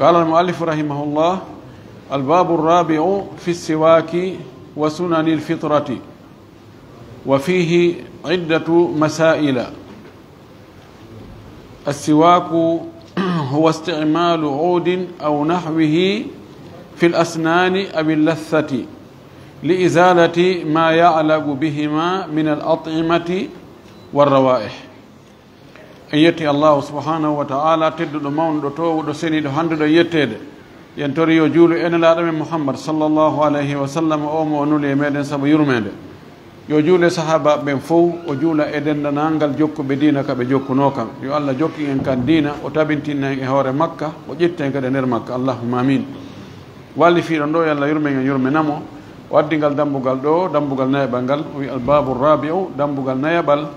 قال المؤلف رحمه الله: الباب الرابع في السواك وسنن الفطرة، وفيه عدة مسائل. السواك هو استعمال عود أو نحوه في الأسنان أو اللثة لإزالة ما يعلق بهما من الأطعمة والروائح. en yetti allahu subhanahu wa ta'ala tedduɗo mawnuɗo towuɗo seniɗo handuɗo yettede yen tori yo juulu enelaɗo men Muhammad sallallahu alayhi wa sallam o mo nuli e meɗen saabu yurmede, yo juule sahaba ɓen fof, o juula e dendanalngal jokkuɓe diina kaɓe jokkuno kam. yo Allah jokki en kan diina, o tabintinna en e hoore Makka, o ƴetten kadi e nder Makka, allahumma amin. walli fiiɗo ɗo yo Allah yurmen en yurmenamo. o addigal dambugal ɗo, dambugal nayaɓal ngal o wi albabu rabi'u, dambugal nayaɓal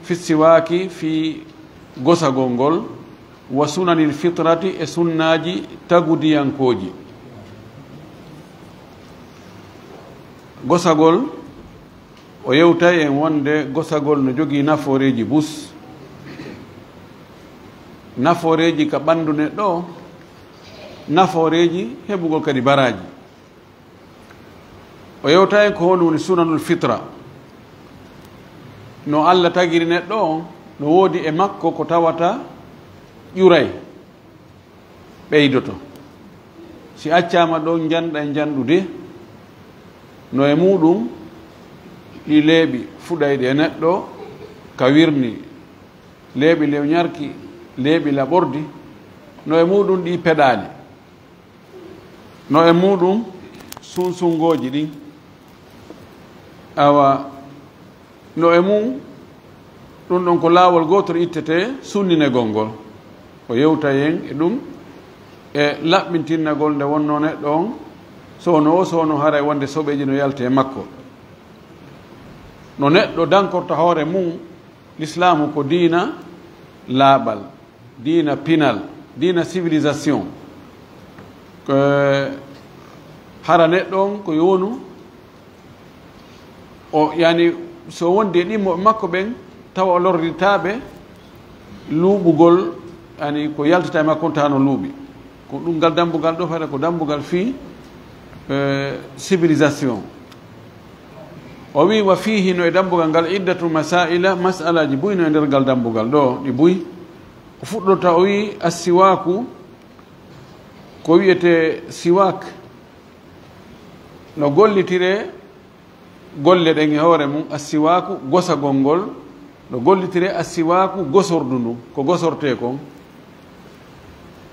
fi siwaki fi gosagol ngol, wa sunanil fitrati e sunnaji tagudiyankoji. gosagol o yewtay en wonde gosagol no jogii nafooreji bus, nafooreji ka ɓanndu neɗɗo, nafooreji heɓugol kadi baraji. o yewta en ko honde woni sunanul fitra, no Allah tagiri neɗɗo on, no woodi e makko ko tawata ƴuray ɓeydoto. si accama ɗon janɗa e janɗude, no e muɗum ɗi leeɓi fuɗayɗe e neɗɗo ka wirni, leeɓi lewñarki, leeɓi laɓordi, no e muɗum ɗi peɗali, no e muɗum sunsungoji ɗin, awa no e mum ɗum ɗon ko laawol gotol ittete sunninegol ngol. o yewta en e ɗum e laɓɓintinnagol nde wonno neɗɗo on sowno o sowno hara e wonde soɓeji no yalta e makko. no neɗɗo dankorta hoore mum, l'islamu ko diina laaɓal, diina pinal, diina civilisation. hara neɗɗo on ko yonu o yani so wondi e ɗimmoɓe makko ɓen tawa o lorditaɓe luuɓugol, yani ko yaltata e makko on tawano luuɓi. ko ɗum ngal dambugal ɗo fayda ko dambugal fi civilisation. o wi wa fihi, no e dambugal ngal, iddatu masaila, masalaji buy no e nder ngal dambugal ɗo ɗi buy. o fuɗɗota o wi assiwaku, ko wiyete siwak no gollitire golle ɗen e hoore mum. assiwaku gosagol ngol no gollitire assiwaku gosordu ndu, ko gosorte kon.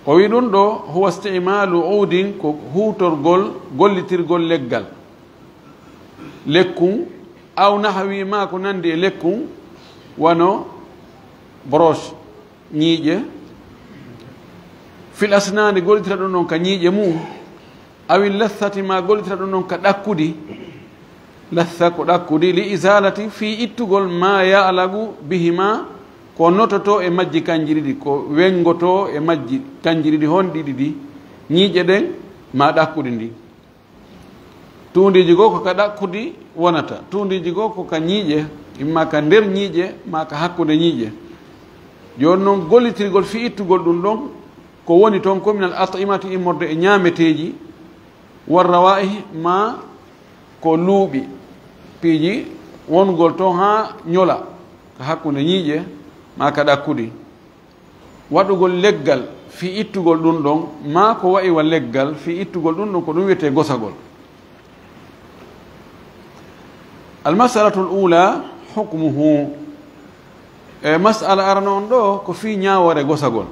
o wi ɗum ɗo huwa istimalu udin, ko hutorgol gollitirgol leggal, lekkun aw nahwi ma ko nandi e lekkun, wano broche, ñiiƴe, fil asnani gollitira ɗum ɗon ka ñiiƴe mum, awi lathati ma gollitira ɗum ɗon ka ɗakkudi, latha ko ɗakkudi, li isalati fi ittugol ma ya'lagu bihima, ko nototo e majji kanji ɗiɗi, ko wengoto e majji kanji ɗiɗi hon ɗiɗi ɗi, ñiiƴe ɗen ma ɗakkudi ndi. tundiji goo ko ka ɗakkudi wonata, tundiji goo ko ka ñiiƴe, imma ka nder ñiiƴe ma ka hakkude ñiiƴe. joni noon gollitirgol fi ittugol ɗum ɗon ko woni toon communal atimati, immorde e ñaameteji, warra wayi ma ko luuɓi piiji wongol toon ha ñola ka hakkude ñiiƴe ma ka ɗakkudi. waɗugol leggal fi ittugol ɗum ɗon ma ko wayi wa leggal fi ittugol ɗum ɗon ko ɗum wiyete gosagol. almasalatu l ula hukmuhu, e masala arana on ɗo ko fi ñawore gosagol.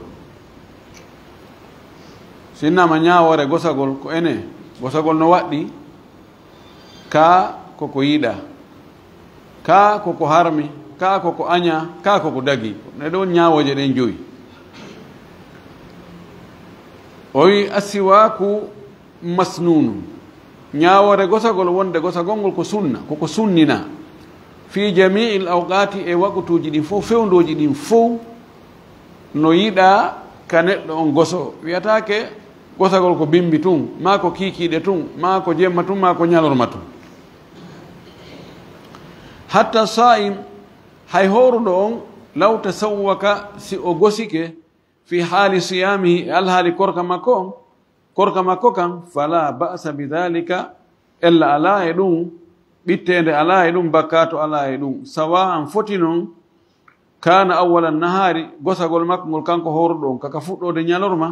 sinnama ñawore gosagol ko ene gosagol no waɗɗi, ka koko yiɗa, ka koko harmi, ka koko aña, ka koko dagi. ne ɗon ñawoje ɗen joyi. o wi assiwaku masnunu, ñawore gosagol wonde gosagol ngol ko sunna, koko sunnina fi jamii l awqati, e wakutuji ɗin fof, fewndoji ɗin fof no yiɗa ka neɗɗo on goso. wiyatake gosagol ko bimbi tun, ma ko kikiɗe tun, ma ko jemma tun, ma ko ñalorma tun. hatta sa'im, hay horuɗo on law tasawwaka, si o gosike في حال صيامه الهالي كوركا مكو كان فلا بأس بذلك إلا على يدوم بيتند على يدوم بكاتو على يدوم سواء فتنون كان أول النهار غسغول مكمل كانكو هوردون كاكفوتو دي نيالورما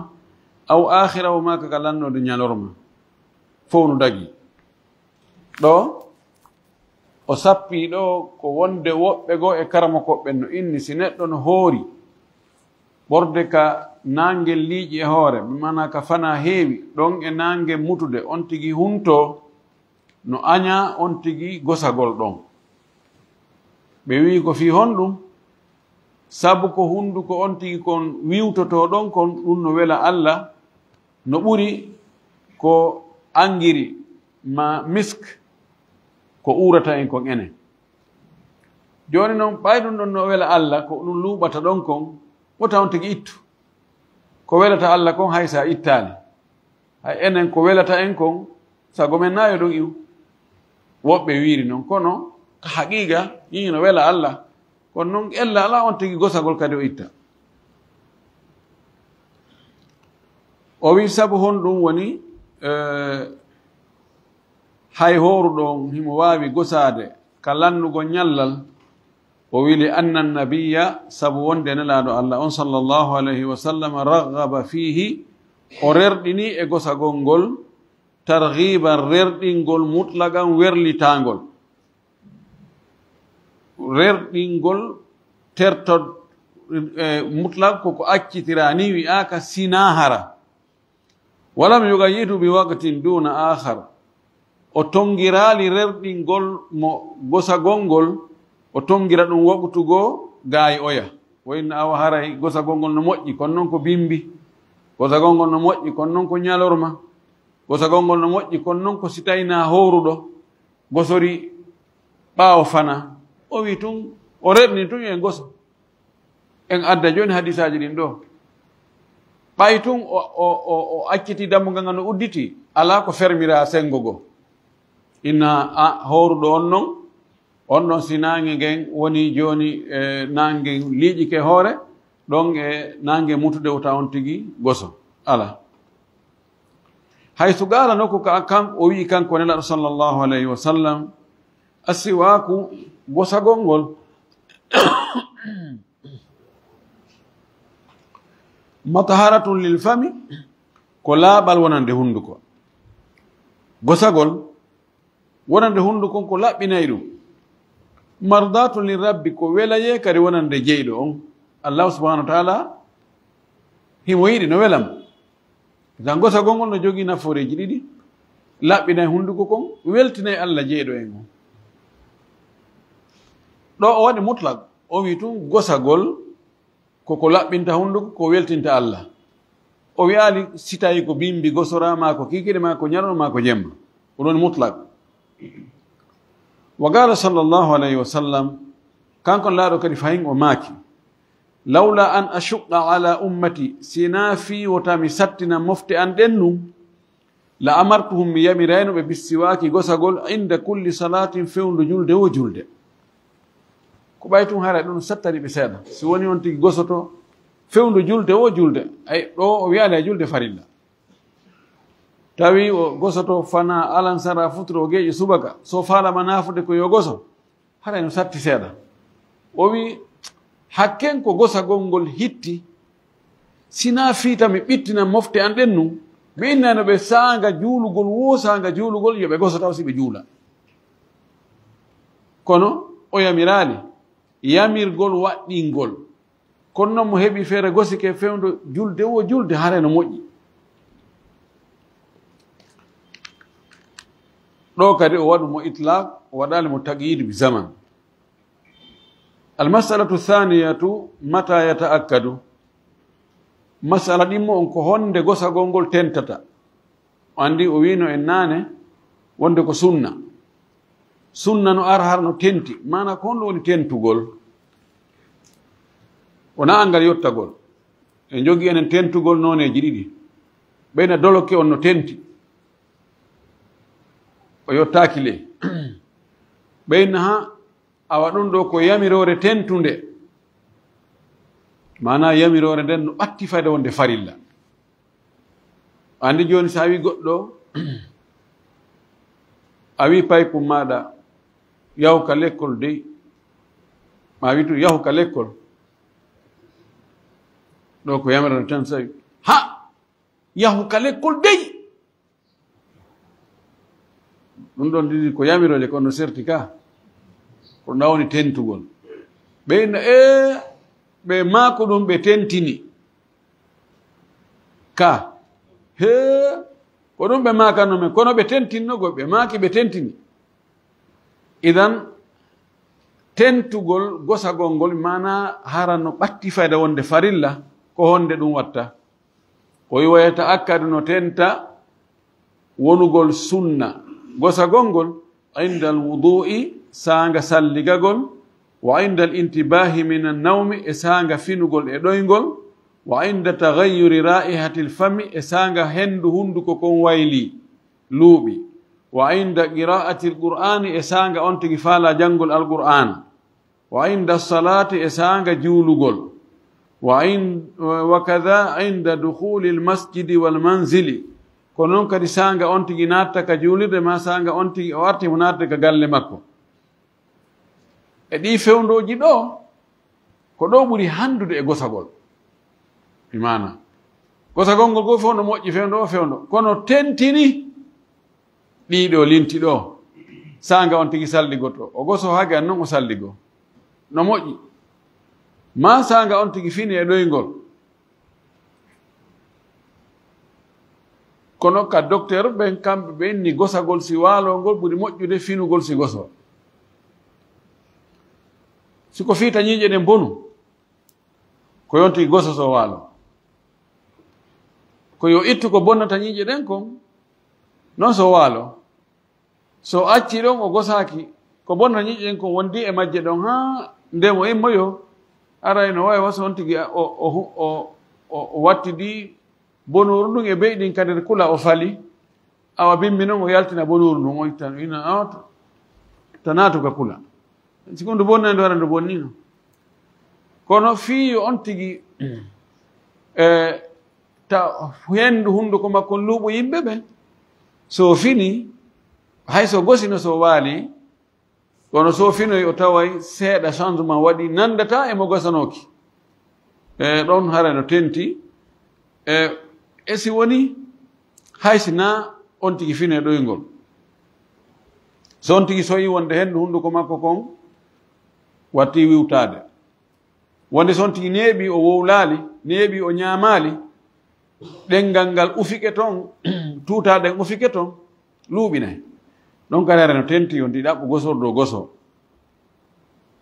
أو آخره ما كالانو دي نيالورما فونو داغي دو o sappi ɗo ko wonde woɓɓe goo e karama koɓɓen no inni si neɗɗo no hoori ɓorde ka nangel liiƴi e hoore mana ka fana heewi ɗon e nange mutude on tigi hunto no aña on tigi gosagol ɗon ɓe wi ko fi honɗum sabu ko hunduko on tigi kon wiwtoto ɗon kon ɗum no wela Allah no ɓuri ko angiri ma misk ko urata en kon enen joni noon ɓayɗum ɗon no wela Allah ko ɗum luuɓata ɗon kon wota on tigi ittu ko welata Allah kon hay sa ittali hay enen ko welata en kon sago men nayo ɗon iw woɓɓe wiiri noon kono ka haqiqa yii no wela Allah kono noon ella ala on tigi gosagol kadi o itta o wi sabu honɗum woni hay horuɗon himo wawi gosade ka lannugo ñallal o wili anna nabiya sabu wonde nelaɗo Allah on sallllahu alayhi wa sallam raghaba fihi o rerɗini e gosagol ngol targhiban rerɗingol mutlaqan werlitangol rerɗingol tertod mutlaq koko accitira ni wi'aka sinahara walam yugayidu bi waqtin duna akhar o tongirali rerɗingol mo gosagol ngol o tongira ɗum waɓutugo gaayi oya woyno awa haray gosagol ngol no moƴƴi kono noon ko bimbi gosagol ngol no moƴƴi kono noon ko ñalorma gosagol ngol no moƴƴi kono noon ko si tawina howruɗo gosori ɓaawo fana o wi tun o rerni tun en goso en adda joni hadisaji ɗin ɗo ɓay tun o acciti dammugal ngal no udditi ala ko fermira sengo go inna howruɗo on ɗon si nange ngen woni joni nange liiƴi ke hoore ɗon e nange mutude wota on tigi goso ala hayso gaala nokku ka kan o wi kanko nelaɗo sallllahu alayhi wa sallam asiwaku gosagol ngol mataharatun lil fami ko laaɓal wonande hunduko gosagol wonande hunduko ko laɓɓinayi ɗum mardatun lirabbi ko welaye kadi wonande jeyɗo on allahu subahanahu wa taala himo yiɗi no welam tan gosagol ngol no jogii naforeji ɗiɗi laɓɓinayi hunduko kon weltinayi Allah jeyɗo en on ɗo o waɗi mutlak o wi tun gosagol koko laɓɓinta hunduko ko weltinta Allah o wiyaali si tawi ko bimbi gosorama ko kikiɗe ma ko ñalon ma ko jemma o ɗon mutlak wa qala sallllahu alayhi wa sallam kankon laaɗo kadi fayin o maaki lawla an ashuqqa ala ummati sina fi wotami sattina mofte an ɗennum la amartuhum mi yamirayno ɓe bissiwaki gosagol inda kulli salatin fewndu julde wo julde ko ɓay tun hara ɗum sattani ɓe seeɗa si woni on tigi gosoto fewndu julde wo julde ay ɗo o wiyaali e julde farilla tawi o gosoto fana alansara futuro o geeƴi subaka so faalama nafude ko yo goso haɗa no satti seeɗa o wi hakken ko gosagol ngol hitti sina fiita mi ɓittina mofte an ɗennum mi innano ɓe saanga juulugol woosanga juulugol yoɓe goso taw si ɓe juula kono o yamiraali yamirgol waɗɗingol kono noon mo heɓi feere gosike fewndo julde wo julde hare no moƴƴi ɗo kadi o waɗu mo itlaq o waɗali mo taqyid bi zaman almasalatu thaniyatu mata yata'akkadu masala ɗimmo on ko honde gosagol ngol tentata o andi o wino en naane wonde ko sunna sunna no ara har no tenti mana ko honɗum woni tentugol wona angal yottagol e jogi enen tentugol noneji ɗiɗi ɓeyna doloke on no tenti o yottaki ley ɓeyna ha awa ɗum ɗo ko yamirore tentude mana yamirore nden no ɓatti fayda wonde farilla andi joni sa wi goɗɗo a wi paypum maɗa yahuka l'école dey ma wi tu yahuka l'école ɗo ko yamirata tan sawi ha yahuka l'école dey ɗum ɗon ɗiɗi ko yamiroje kono serti ka ko nawni tentugol ɓeyna ɓe maako ɗum ɓe tentini ka he ko ɗum ɓe makano men kono ɓe tentinnogo ɓe maaki ɓe tentini idan tentugol gosagol ngol mana harano ɓatti fayda wonde farilla ko honde ɗum watta o wiyata akkadu no tenta wonugol sunna gosagol ngol inda alwudu'i sanga salligagol wa inda alintibahi min annawmi e sanga finugol e ɗoygol wa inda taghayyuri ra'ihati lfami e sanga hendu hunduko kon wayli luuɓi wa inda qira'ati alqur'ani e sanga on tigi faala janngol alqur'an wa inda salati e sanga juulugol wa kada inda dukhuli almasjidi walmanzili ko noon kadi sanga on tigi natta ka juulirde ma sanga on tigi o arti mo natta ka galle makko e ɗi fewndoji ɗo ko ɗo ɓuri handude e gosagol imana gosagol ngol fof no moƴƴi fewndo o fewndo kono tentini ɗiɗo linti ɗo sanga on tigi salligo to o goso hage an noon o salligo no moƴƴi ma sanga on tigi fini e ɗoygol kono ka docteur ɓen kamɓe ɓe inni gosagol si waalongol ɓuri moƴƴude finugol si goso siko fiita ñiiƴe ɗen bonu ko yonti goso so waalo ko yo ittu ko bonnata ñiiƴe ɗen kon noon so waalo so acci ɗon o gosaaki ko bonnata ñiiƴe ɗen kon wondi e majje ɗon ha nden o immoyo arayno wawi waso on tigi o wattidi bonuru ndun e beyɗin kadi kula o fali awa bimmi noon o yaltina bonuru ndun o ittan ina ta naatuka kula siko ndu bonnani ndu wara ndu bonnino kono fiyo on tigi ta hendu hunduko makko luuɓo yimɓe ɓen so fini hay so gosino so waali kono so finoy o taway seeɗa changement waɗi nandata emo gosanoki ɗon hara no tenti e si woni haysi na on tigi fino e ɗoygol so on tigi soyi wonde hendu hunduko makko kon watti wiwtade wonde so on tigi neeɓi o wowlaali neeɓi o ñaamaali ɗengal ngal ufike toon tuutaɗen ufike toon luuɓinay ɗon kadi hara no tenti on tigi ɗaɓɓo gosordo goso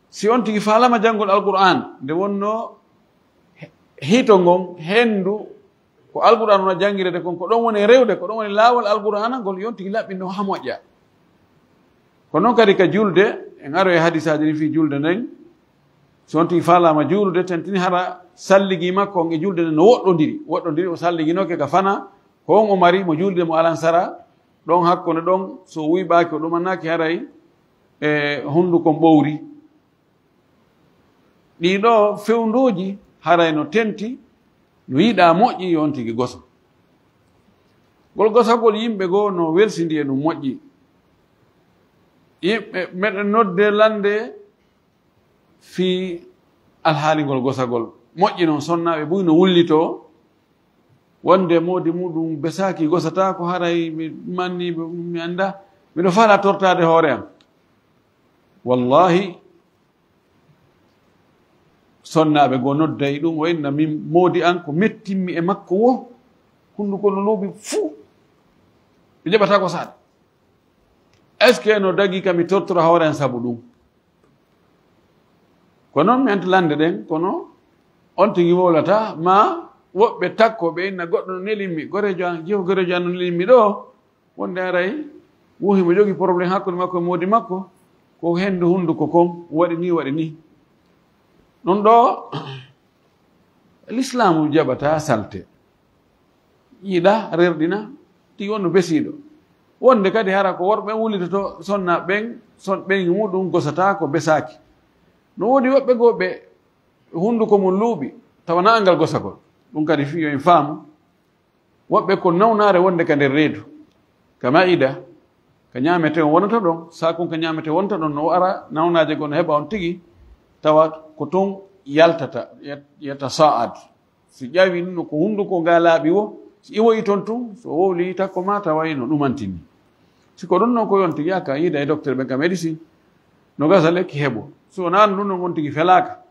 si on tigi faalama janngol alqur'an nde wonno hito ngon hendu ko alqur'an ona jangirede kon ko ɗon woni rewde ko ɗon woni laawol alqur'ana ngol yon tigi laɓɓinno ha moƴƴa ko noon kadi ka julde en aro e hadisaji ni fi julde nden so on tigi faalama juulude tentini hara salligi makko on e julde nden no woɗɗodiri o salliginoke ka fana ko on o mari mo julde mo alansara ɗon hakkunde ɗon so wuyɓaki o ɗumannaki haray e hunduko ɓowri ɗiɗo fewndoji haray no tenti no yiɗa moƴƴi yon tigi goso ngol gosagol yimɓe goo no welsidi e ɗum moƴƴi yimɓe meɗen nodde lande fi alhaalingol gosagol moƴƴi noon sonnaɓe ɓuy no wullito wonde moodi muɗum besaki gosata ko haray mi manni mi anda miɗo faala tortade hoore am wallahi sonnaɓe goo nodday ɗum o inna min moodi an ko mettinmi e makko wo hunduko no luuɓi fuu mi jaɓata ko saɗa est ce que no dagi kam mi tortora hoore an sabu ɗum ko noon mi anta lande ɗen kono on tigi wowlata ma woɓɓe takkoɓe inna goɗɗo no nelinmi gorejo an jeho gorejo an no nelinmi ɗo wonde aray wuhi mo jogi probléme hakkude makko e moodi makko ko hendu hunduko kon waɗi ni non ɗo l'islamu jaɓata salte yiɗa rerɗina tigi wonno besiɗo wonde kadi hara ko worɓe wulitoto sonna ɓen son ɓen muɗum gosata ko besaki no wodi woɓɓe goɓe hunduko mum luuɓi tawana angal gosagol ɗum kadi fiyo en faamu woɓɓe ko nawnare wonde ka nder reedu ka maida ka ñamete on wonata ɗon sakon ka ñamete wonta ɗon no ara nawnaje gon heɓa on tigi tawa ko toon yaltata yetta sa'ad si ƴawi no ko hunduko nga laaɓi wo si iwoyi toon tun so wowli takko ma tawayi no ɗumantini siko ɗum noon ko yon tigi aka yiida e docteur ɓe ka médecine no gasa lekki heɓo so nan ɗum non on tigi felaka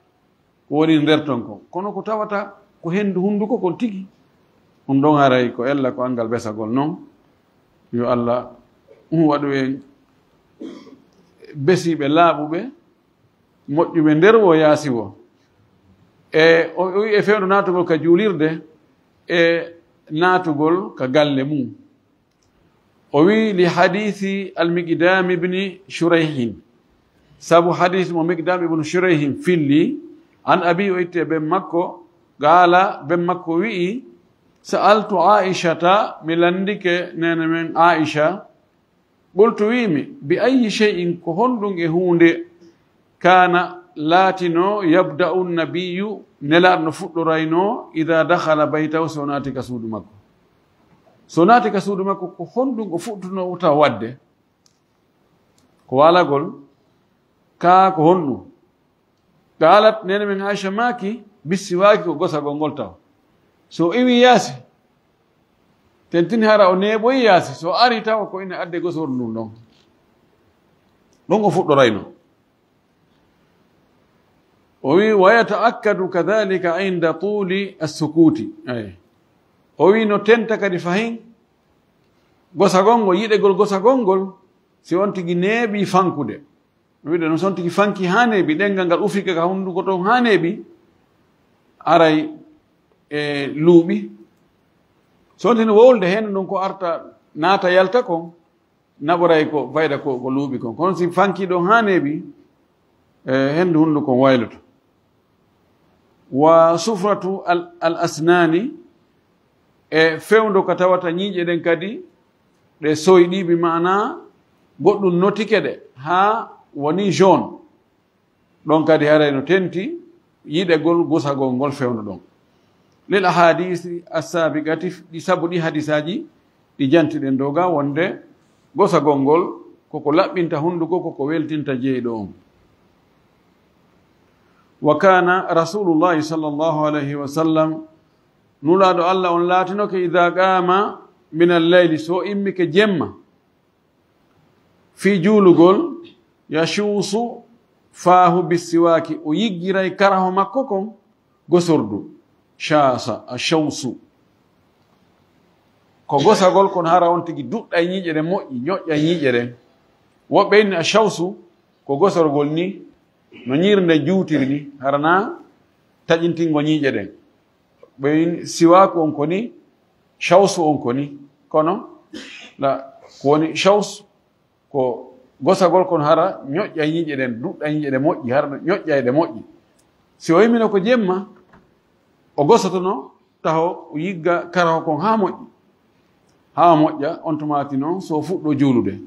ko woni nder ton ko kono ko tawata ko hendu hunduko kon tigi ɗum ɗon haray ko ella ko angal besagol noon yo Allah waɗu en besiɓe laaɓuɓe moƴƴuɓe nder wo yaasi wo e o wi e fewndo naatugol ka juulirde e naatugol ka galle mum o wi li hadithi almiqdam ibni shurayhin sabu hadith mo miqdam ibnu shurayhin filli an abi o itte ben makko gaala ben makko wi'i sa'altu aishata mi landike nene men aisha qultu wimi bi ayi shay'in ko honɗum e hunde kana laatino yabda'u nabiyu nelaɗo no fuɗɗorayno ida dakhala baytahu so naati ka suudu makko so naati ka suudu makko ko honɗum o fuɗɗuno taw wadde ko walagol ka ko honɗum qalat nene men aisha maki bissiwaki ko gosagol ngol taw so iwi yaasi tentini hara o neeɓoyi yaasi so ari tawa ko ine adde gosordu ndum ɗon ɗon o fuɗɗorayno o wi wa yata'akkadu kadhalika inda tuli assukuti o wi no tenta kadi fahin gosagol ngol yiɗegol gosagol ngol si on tigi neeɓi fankude no wiɗe no son tigi fanki ha neeɓi ɗengal ngal ufike ka hunduko ton ha neeɓi aray e luuɓi sontini wowlde hen ɗum ko arta naata yalta kon naɓoray ko fayda ko luuɓi kon kono si fanki ɗon ha neeɓi hendu hundu kon wayloto wa sufratu al asnani e fewndo ko tawata ñiiƴe ɗen kadi ɗe soyɗiɓe mana goɗɗum notike ɗe ha woni jaune ɗon kadi haray no tenti yiɗegol gosagol ngol fewndo ɗon lil ahadisi assabiqati ɗi sabu ɗi hadisaji ɗi jantiɗen doga wonde gosagol ngol koko laɓɓinta hunduko koko weltinta jeyɗo on wa kana rasulullahi sallllahu alayhi wa sallam nulaɗo allah on laatinoke ida qama min alleyli so immike jemma fi juulugol yashuusu faahu bissiwaki o yiggiray karaho makko kon gosordu shasa a shawsu ko gosagol kon hara on tigi duɗɗa e ñiiƴe ɗen moƴƴi ñoƴƴa e ñiiƴe ɗen woɓɓe inni a shawsu ko gosorgol ni no ñirde juutiri ni harana taƴintingo ñiiƴe ɗen ɓe siwaku on koni shawsu on koni kono ko woni shaws ko gosagol kon hara ñoƴƴa e ñiiƴe ɗen duɗɗa e ñiiƴe ɗe moƴƴi hara ñoƴƴa e ɗe moƴƴi si o yimino ko jemma o gosotono taho o yigga karaho kon ha moƴƴi ha moƴƴa on tumati noon so fuɗɗo juulude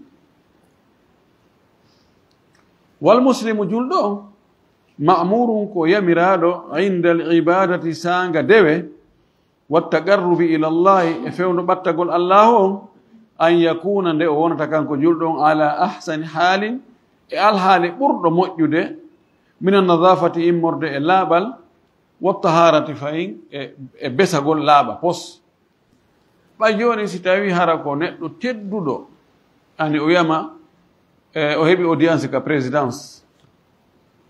wal muslimu julɗo on ma'murum ko yamiraɗo inda al ibadati sanga dewe wattaqarrubi ila llahi e fewndo ɓattagol allahu on an yakuna nde o wonata kanko julɗo on ala ahsani haalin e alhaali ɓurɗo moƴƴude min annadafati immorde e laaɓal wattaharati fayin e besagol laaɓa pos ɓay joni si tawi hara ko neɗɗo tedduɗo ani o wiyama o heɓi audience ka présidence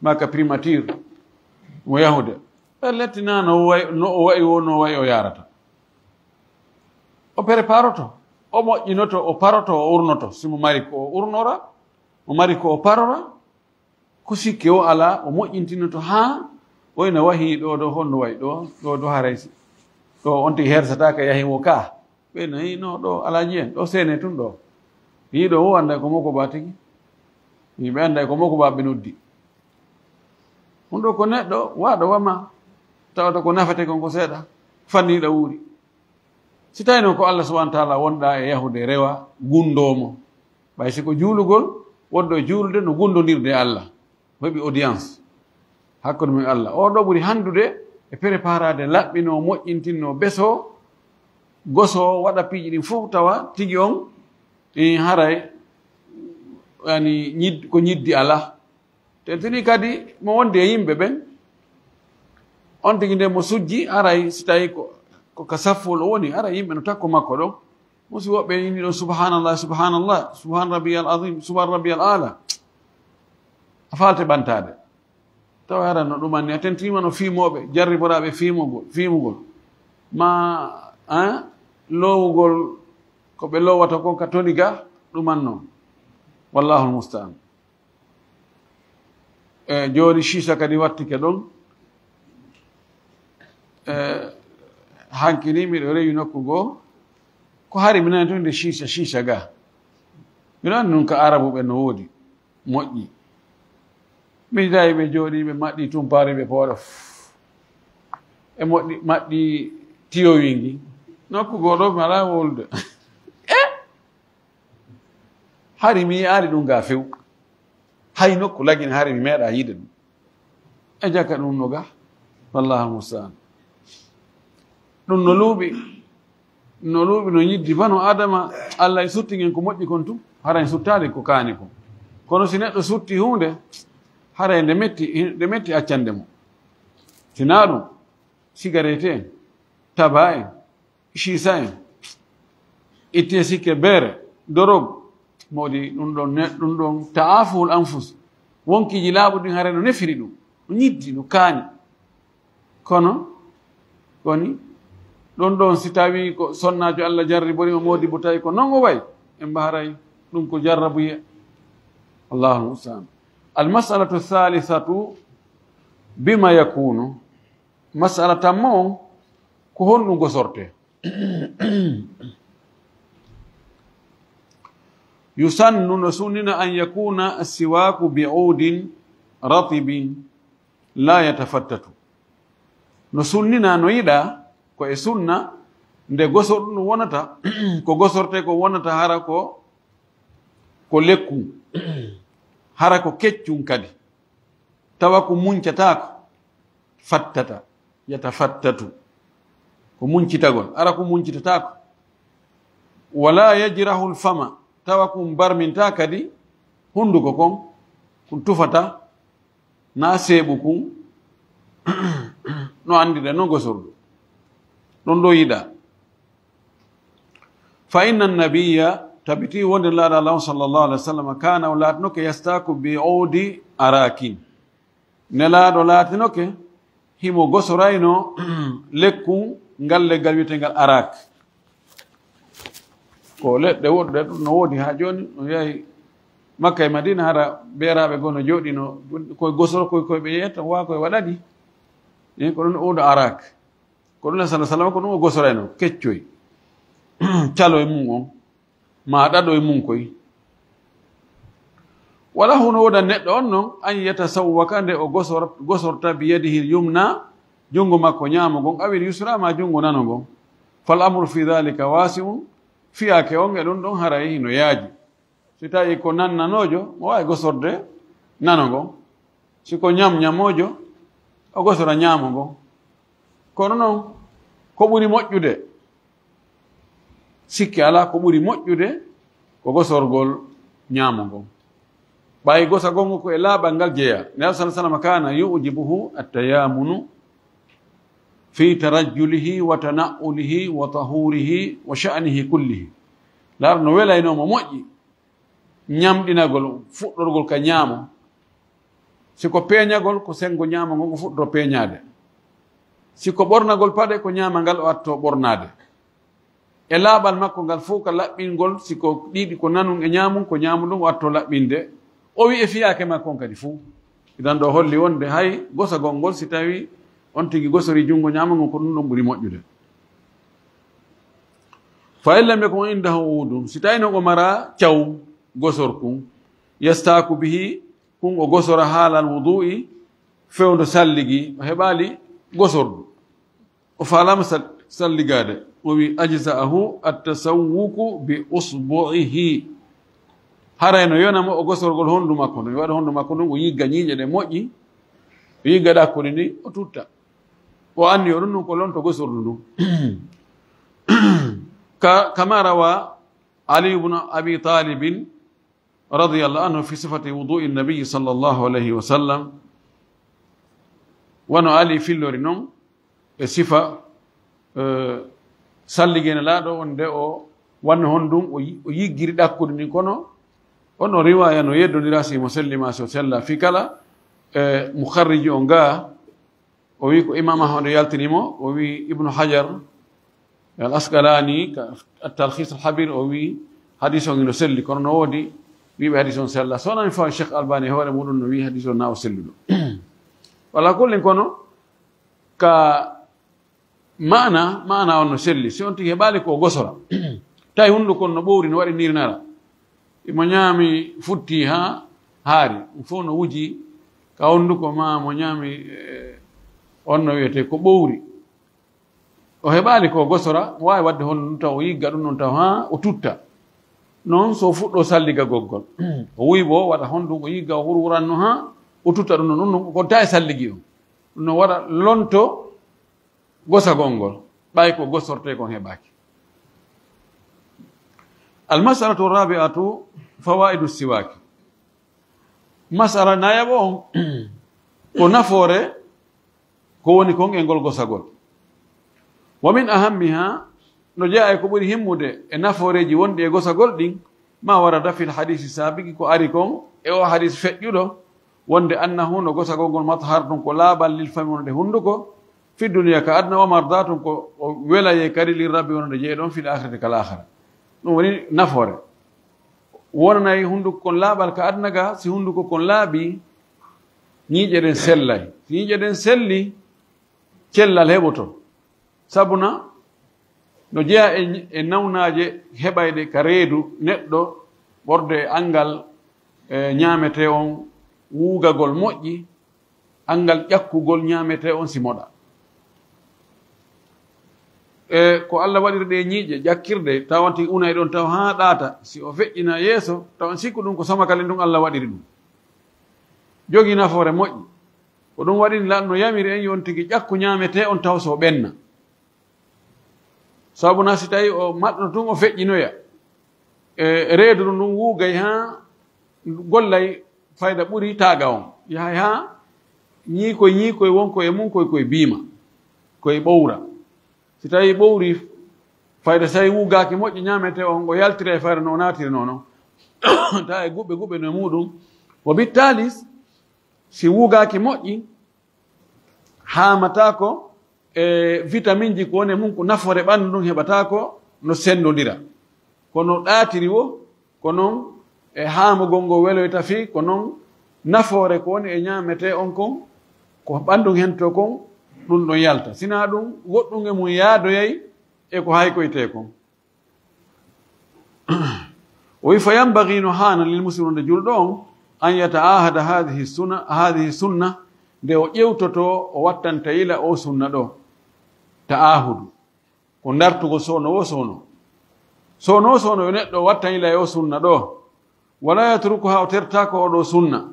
ma ka primature mo yahude ɓe lettina no o wayi wo no wayi o yarata o préparoto o moƴƴinoto o paroto o urnoto simo mari ko o urnora o mari ko o parora ko sikke o ala o moƴƴintinoto ha oyno wahi ɗo ɗo honno wayi ɗo haray ɗo on tigi hersataka yahimo ka ɓe nayi no ɗo alaji en ɗo sene tun ɗo yiɗo o anday ko moko ba tigi yimɓe anday ko moko ba ɓe noddi ɗum ɗo ko neɗɗo waɗo wama tawata ko nafate kon ko seeɗa fanniɗa wuuri si tawi noon ko Allah subahana taala wonɗa e yahude rewa gundomo ɓay siko juulugol wonɗo e juulude no gundodirde Allah heɓi audience hakkude men Allah o ɗo ɓuri handude e préparade laɓɓino moƴƴintinno beso goso waɗa piiji ɗin fof tawa tigi on haray yani ko ñiddi ala te tini kadi mo wonde e yimɓe ɓen on tigi nde mo sujji haray si tawi ko ka saffol o woni haray yimɓe no takko makko ɗon musi woɓɓe ini ɗon subhanallah subhanallah subhan rabbiyal azim subhan rabbiyal ala a falte ɓantade tawa hara no ɗumanni a tentima no fiimoɓe jarriboraɓe fiimugol ma lowugol ko ɓe lowata kon ka toni ga ɗuman noon wallahu almustaan joni sisa kadi wattike ɗon hankini miɗo rewi nokku goo ko hari mi nani to nde sisa ga miɗo andi nun ka arabu ɓe no woodi moƴƴi mi dayi ɓe jooɗi ɓe maɗɗi tumpari ɓe pooɗa e moƴƴi maɗɗi tiyowingi nokku goo ɗo mi ala wolde hari mi yi'aari ɗum ga few hay nokku lagine hari mi meeɗa yiide ɗum e jaka ɗum no ga wallahu almustaan ɗum no luuɓi no ñiddi bano adama allah e suttingen ko moƴƴi kon tum hara en suttade ko kaani ko kono si neɗɗo sutti hunde hara nde metti accande mo sina ɗum cigarette en taba en chisa en itte sikke beere dorog modi ɗum ɗon ta'aful anfus wonkiji laaɓuɗin hara no nefiri ɗum no ñiddi no kaani kono koni ɗon si tawi ko sonnajo allah jarriborima modi bo tawi ko non o way en mbaharay ɗum ko jarrabuye allahu almustaan almasalatu thalithatu bima yakunu masala tamma on ko honɗum gosorte yusannu no sunnina an yakuna assiwaku bi'udin ratibin la yatafattatu no sunnina no yiɗa ko e sunna nde gosorɗum wonata ko gosorte ko wonata hara ko lekkum hara ko keccum kadi tawa ko muncatako fattata yatafattatu ko muncitagol ara ko muncitatako wala yajrahu lfama tawa kum barminta kadi hunduko kon kum tufata na seeɓu kum no andida no gosorɗo ɗon ɗo yiɗa fa inna annabiya tabiti wonde laaɗa allah sallllahu alih wa sallam kana o laatinoke yastaku bi odi arakin nelaaɗo laatinoke himo gosorayno lekkum ngal leggal wiyetengal arak ko leɗɗe woɗɗe no woodi ha joni no yahi makka e madina hara beeraɓe goo no jooɗi no koye gosoro koye ɓe yeyata wa koye waɗaɗi ko ɗum oɗo arak ko ɗum sala sallam ko ɗum o gosorayno keccoy calo e mum on ma ɗaɗo e mum koy wala huno wodan neɗɗo on noon an yatasawwaka nde o gosorta bi yadihi yumna junngo makko ñaamo gon awil yusra ma junngo nano gon fal amru fi dhalika wasi'un fiyake on e ɗum ɗon haray hino yaaji si tawi ko nannanojo mo wawi gosorde nano gon siko ñamñamojo o gosora ñaamo gon kono noon ko ɓuri moƴƴude sikki ala ko ɓuri moƴƴude ko gosorgol ñaamo ngon ɓawi gosa gongo ko e laaɓal ngal jeeya nabi sa sallam kana yujibuhu attayamunu fi tarajjulihi wa tana'ulihi wa tahurihi wa sha'nihi kullihi laara no welaynoma moƴƴi ñamɗinagol fuɗɗorgol ka ñaamo siko peeñagol ko sengo ñaamo ngon ko fuɗɗo peeñade siko ɓornagol paɗe ko ñaama ngal o atto ɓornade e laaɓal makko ngal fof ka laɓɓingol siko ɗiɗi ko nanum e ñaamum ko ñaamu ɗum o atto laɓɓinde o wi e fiyake makko on kadi fuu idan ɗo holli wonde hay gosagol ngol si tawi on tigi gosori junngo ñaama ngon ko ɗum ɗon ɓuri moƴƴude fa in lam yakun indahu udum si tawi noon o mara caw gosor kun yastaku bihi kun o gosora haalal wudu'i fewndo salligi o heɓali gosordu o falama salligade o wi ajza'ahu attasawwuku bi usbu'ihi harayno yonamo o gosorgol hondu makko ɗum waɗa hondu makko ɗum o yigga ñiiƴe ɗe moƴƴi o yigga ɗakkude ndi o tutta وأني يرنو كلون تقصر كما روى علي بن أبي طالب رضي الله عنه في صفة وضوء النبي صلى الله عليه وسلم وأنه علي في اللورينون صفة سالجين لا دو وأنه هندوم ويجري داكود نيكونو وأنه رواية أنه يدو دراسي مسلمة سوسلا في كلا مخرج أنغا ويكو إمام أحمد يالتنيمو وي ابن حجر الأسقلاني التلخيص الحبير وي حديث أنه سلي كونو نودي وي حديث سلا سونا نفع الشيخ الباني هو مودون وي حديث ناو سلي ولا كل كونو كا معنى أنه سلي سيونتي هبالي كو غسرا تاي هندو كونو بوري نواري نير نارا إمانيامي فتيها هاري مفونو وجي ka honduko ma mo ñaami onno wiyete ko ɓowri o heɓaali ko gosora waawi wadde hon ɗum taw o yigga ɗum noon taw ha o tutta noon so fuɗɗo salliga goggol o wuyi bo waɗa hondu o yigga o wurwuranno ha o tutta ɗum noon ɗum ko ta e salligi on ɗum noon waɗa lonto gosagol ngol ɓay ko gosorte kon heɓaki almasalatu rabi'atu fawaidu siwaki masala nayaɓo on ko nafoore ko woni kon e ngol gosagol wa min ahammiha no jaa ko ɓuri himmude e nafooreji wonɗi e gosagol ɗin ma warada fil hadisi sabiki ko ari kon e o hadis feƴƴuɗo wonde annahu no gosagol ngol mathar ɗum ko laaɓal lil fami wonde hunnduko fi duniya ka adna wa marda tum ko o welaye kadi lil rabbi wonde jeeɗon fil akhirati kal akhira ɗum woni nafoore wonanayi hunduko kon laaɓal ka adna ga si hunduko kon laaɓi ñiiƴe ɗen sellay si ñiiƴe ɗen selli cellal heɓoto sabuna no jeeya e nawnaje heɓayɗe ka reedu neɗɗo ɓorde angal ñaamete on wuugagol moƴƴi angal ƴakkugol ñaamete on si moɗa ko Allah waɗiri ɗe ñiiƴe ƴakkirɗe tawanti unay ɗon taw ha ɗaata si o feƴƴina yeeso tawan sikku ɗum ko samakale ɗum Allah waɗiri ɗum jogii nafoore moƴƴi ko ɗum waɗini lanno yamiri en yon tigi ƴakku ñaamete on taw so ɓenna sabuna si tawi o maɗɗo tun o feƴƴinoya reedu ɗum ɗum wuugay ha gollay fayda ɓuri taaga on yahay ha ñiikoye wonko e mum koye biima koye ɓowra si tawi ɓowri fayda so tawi wuugaaki moƴƴi ñaamete on o yaltira e fayda no o naatiri noon ta e guɓɓe no muɗum o bittalis si wuugaaki moƴƴi haamatako e vitamine ji ko woni mum ko nafoore ɓanndu ɗum heɓatako no senndodira kono ɗaatiri wo ko noon e haamugol ngol weloyta fii ko noon nafoore ko woni e ñaamete on kon ko ɓanndu hento kon ɗum ɗon yalta sina ɗum goɗɗum e mum yaadoyay e ko haykoyte kon o wi fa yambagi no haana lil muslimu nde julɗo on an yataahada hadihi sunna nde o ƴewtoto o wattanta yila o sunna ɗo ta'ahudu ko dartugo sono yo neɗɗo watta yila e o sunna ɗo wala yatruku ha o tertako oɗo sunna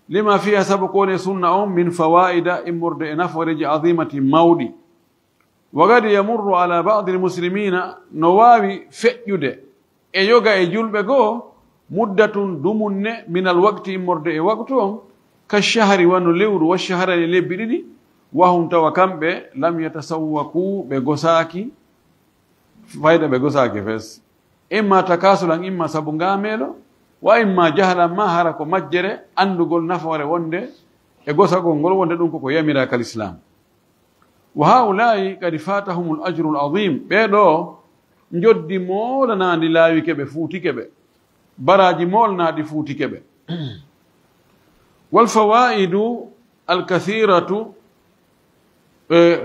lima fiha sabu ko woni sunna on min fawaida immorde e naforeji azimati mawɗi wa gadi yamurru ala badi lmuslimina no wawi feƴƴude e yoga e julɓe goo muddatun dumunne min alwaqti immorde e waktu on kashahri wano lewru washahrani lebbi ɗiɗi wahum tawa kamɓe lam yatasawwaku ɓe gosaaki fayda ɓe gosaaki fes imma takasulan imma sabu ngameelo wa imma jahalan ma hara ko majjere andugol nafoore wonde e gosagol ngol wonde ɗum koko yamira kal islam wa haulayi kadi fatahum l ajru l azim ɓeɗo joddi moolanadi laawike ɓe fuutike ɓe baraji molnaɗi fuutike ɓe walfawaidu alkathiratu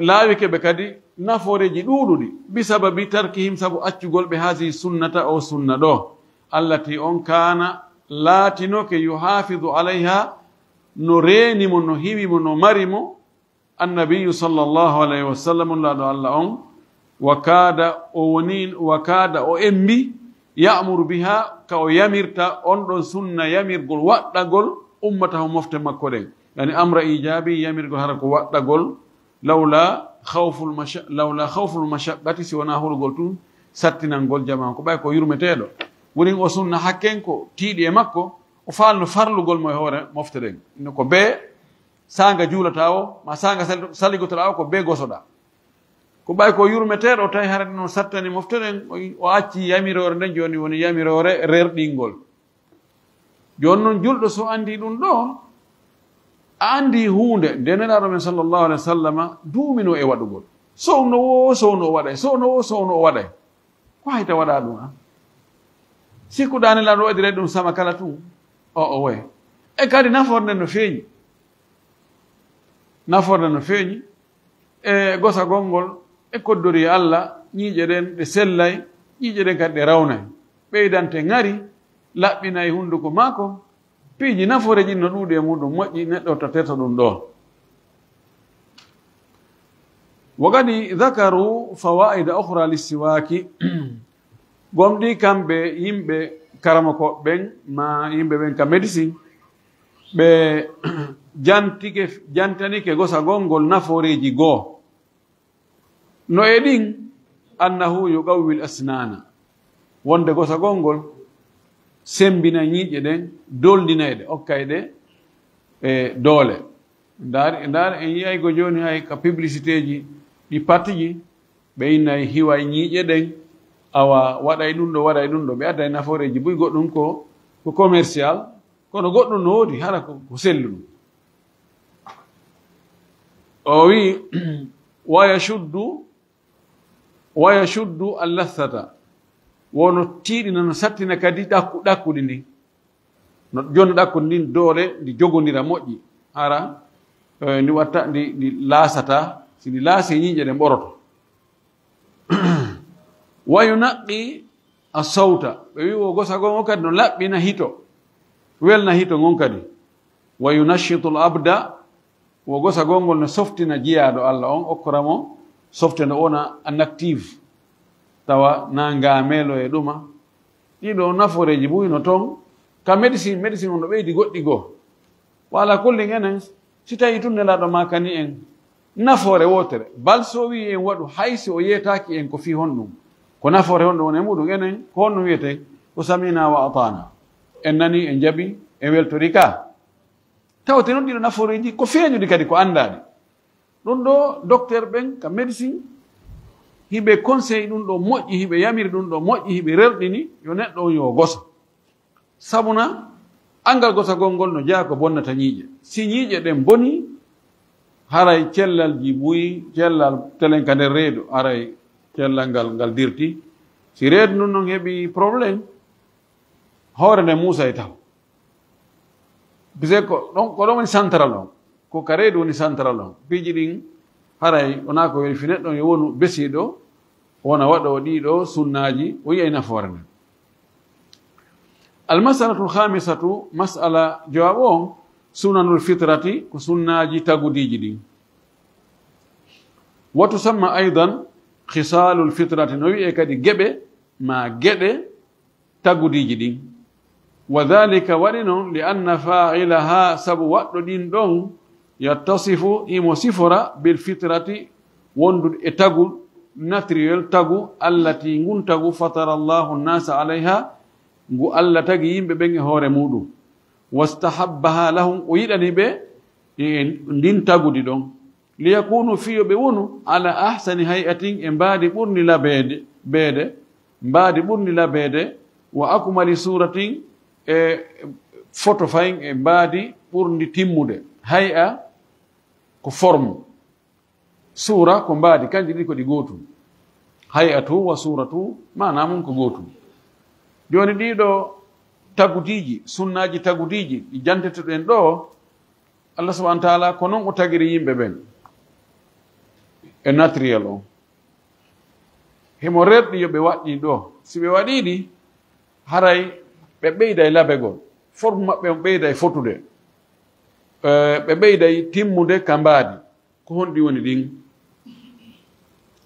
laawike ɓe kadi nafooreji ɗuuɗuɗi bisababi tarkihim sabu accugol ɓe haasi sunnata o sunna ɗo allati on kana laatinoke yuhafidu alayha no reenimo no hiwimo no marimo annabiyu sallllahu alayhi wa sallam laaɗo allah on wa kaada o embi ya'muru biha ka o yamirta on ɗon sunna yamirgol waɗɗagol ummatahu mofte makko ɗen yani amra ijabi yamirgol hara ko waɗɗagol lawla khawful mashaqqati si wona hurugol tun sattinangol jama ko ɓay ko yurmeteɗo wonin o sunna hakken ko tiiɗi e makko o falno farlugol mo e hoore mofteren no ko be sanga juulata o ma sanga saligotoɗa o ko be gosoɗa ko ɓay ko yurmeteɗo tawi harade noon sattani mofteren o acci yamirore nden joni woni yamirore rerɗingol joni noon julɗo so andi ɗum ɗo a andi hunde nde nelaɗo men sallllahu alih wa sallam duumino e waɗugol sowno o sowno o waɗay sowno o sowno o waɗay ko hayta waɗa ɗum an sikkuɗa nelaɗo waɗire ɗum sama kala tun o way e kadi naforde no feeñi naforde no feeñi e gosagol ngol e koddori Allah ñiiƴe ɗen ɗe sellay ñiiƴe ɗen kadi ɗe rawnay ɓeydante ŋari laɓɓinayi hunnduko maako piiji nafoore ƴinno ɗuuɗi e muɗum moƴƴi neɗɗo taterta ɗum ɗo wo kadi dakaru fawaida ohra lissiwaki gomɗi kamɓe yimɓe karamakoɓɓen ma yimɓe ɓen ka médecine ɓe jantanike gosagol ngol nafooreji goo no e ɗin annahu yuqawwil asnana wonde gosagol ngol sembina ñiiƴe ɗen doldinayɗe okkayɗe e doole ndaari en yiyaygo jooni hay ka publicité ji ɗi partiji ɓe innayi hiway ñiiƴe ɗen awa waɗay ɗum ɗo waɗay ɗum ɗo ɓe adday nafooreji buy goɗɗum ko commercial kono goɗɗum no woodi hara ko sellu ɗum o wi wayashuddu allathata wono tiiɗina no sattina kadi ɗakkuɗi ndi no joni ɗakkuɗi ndin doole ndi jogodira moƴƴi hara ndi watta ndi laasata si ndi laasi ñiiƴe ɗe ɓoroto wayu naqqi a sawta ɓe wi wo gosagol on kadi no laɓɓina hito welna hito ngon kadi wayu nashitu l abda wo gosagol ngol no softina jiyaaɗo Allah on okkoramo softe no wona an active tawa nanga meelo e ɗuma ɗiɗo nafooreji ɓuyno toon ka médecine on no ɓeydi goɗɗi goo wala kulli enen si tawi tun nelaɗo makani en nafoore wotere bal so wi en waɗu haysi o yeetaki en ko fi honɗum ko nafoore honɗum woni e muɗum enen ko honɗum wiyete ko samina wa atana en nani en jaɓi en weltori ka tawte noon ɗiɗo nafooreji ko feeñuɗi kadi ko anndaɗi ɗum ɗo docteur ɓen ka médecine hiɓe conseil ɗum ɗo moƴƴi hiɓe yamiri ɗum ɗo moƴƴi hiɓe rerɗini yo neɗɗo on yo goso sabuna angal gosagol ngol no jeeya ko bonnata ñiiƴe si ñiiƴe ɗen boni haray cellal ji ɓuyi cellal telen ka nder reedu haray cellal ngal dirti si reedu ndun noon heɓi probléme hoore nde muusa e taw bise ko ɗon woni central on ko ka reedu woni central on piiji ɗin haray wona ko weli fi neɗɗo yo wonu besiɗo wona waɗo ɗiɗo sunnaji o yiyay nafoore nden almasalatu lhamisatu masala jawab on sunanul fitrati ko sunnaji tagudiji ɗin wa tusamma aidan khisalul fitrati no wiye kadi geɓe ma geɗe tagudiji ɗin wa dhalika waɗi noon li anna fa'ilaha sabu waɗɗo ɗin ɗon yattasifu imo sifora bil fitrati wondude e tagu naturel tagu allati ngun tagu fatara llahu nnasa alayha ngu Allah tagi yimɓe ɓen e hoore muɗum wastahabbaha lahum o yiɗani ɓe ndin tagudi ɗon liyakunu fiyo ɓe wonu ala ahsani hayatin e mbaadi ɓurni labeede wa akmali suratin e photo fayin e mbaadi ɓurndi timmude haya ko forme sura ko mbaadi kanji ɗi ko ɗi gootum hayatu wa suratu mana mum ko gootum joni ɗiɗo tagudiji sunnaji tagudiji ɗi janteteɗen ɗo Allah subhanahu wa taala ko noon o tagiri yimɓe ɓen e naturel on himo rerɗi yo ɓe waɗɗi ɗo si ɓe waɗiɗi haray ɓe ɓeyda e labegol forme maɓɓe on ɓeyda e fotude ɓe ɓeyda e timmude ka mbaadi ko honɗi woni ɗin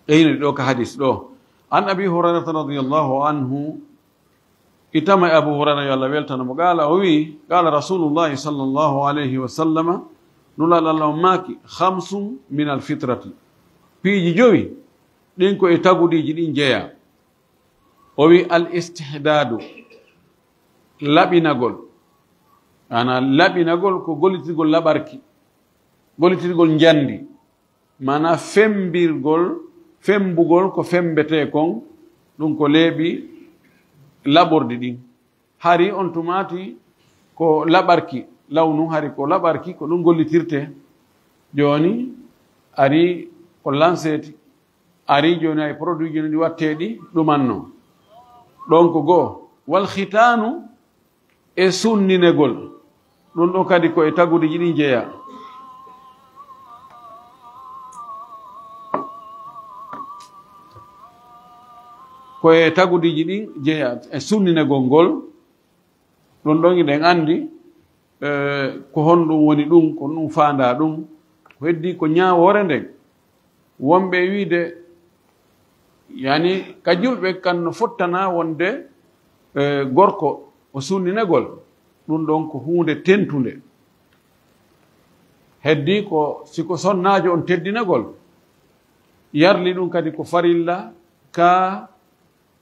eyni ɗo ka hadis ɗo an abi hurairata radiallahu anhu itama e abu hurayra yo Allah weltanamo qala o wi qala rasulullahi sallllahu alayhi wa sallama nulaɗallah maaki 5 min alfitrati piiji 5 ɗin ko e tagudiji ɗin jeeya o wi al istihdadu laɓinagol ana laɓinagol ko gollitirgol laɓarki gollitirgol njandi mana fembugol ko fembete kon ɗum ko leeɓi laɓordi ɗin hari on tumati ko laɓarki lawnu hari ko laɓarki ko ɗum gollitirte joni ari ko lanseti ari joni ay produit joni ɗi watteɗi ɗumanno ɗon ko goo wal khitanu e sunninegol ɗum ɗo kadi ko e tagudiji ɗin jeeya koye tagudiji ɗin jeeya e sunninegol ngol ɗum ɗon iɗen andi ko honɗum woni ɗum ko ɗum faanda ɗum ko heddi ko ñaawore nden wonɓe wiide yani ka julɓe kan no fottana wonde gorko o sunninegol ɗum ɗon ko hunde tentude heddi ko siko sonnajo on teddinegol yarli ɗum kadi ko farilla ka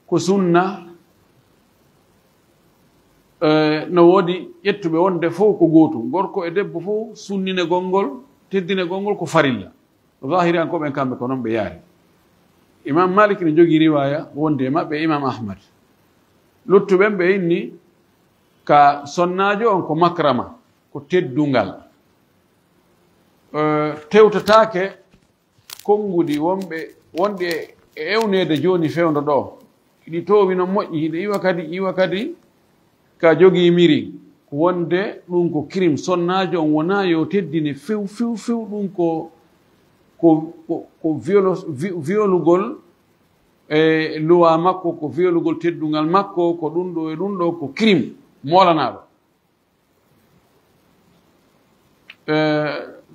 ko sunna no woodi ƴettuɓe wonde fof ko gootum gorko e debbo fof sunninegol ngol teddinegol ngol ko farilla zahiri an koɓen kamɓe ko noon ɓe yaari imam malik ne jogii riwaya wonde e maɓɓe imam ahmad luttuɓen ɓe inni ka sonnajo on ko makrama ko teddungal tewtatake konngudi wonɗi e ewnede joni fewndo ɗo ɗi towi no moƴƴi hiɗe iwa kadi ka jogii miri ko wonde ɗum ko crime sonnajo on wona yo teddine few ɗum ko violugol e loi makko ko violugol teddungal makko ko ɗum ɗo e ɗum ɗo ko crime molanaɗo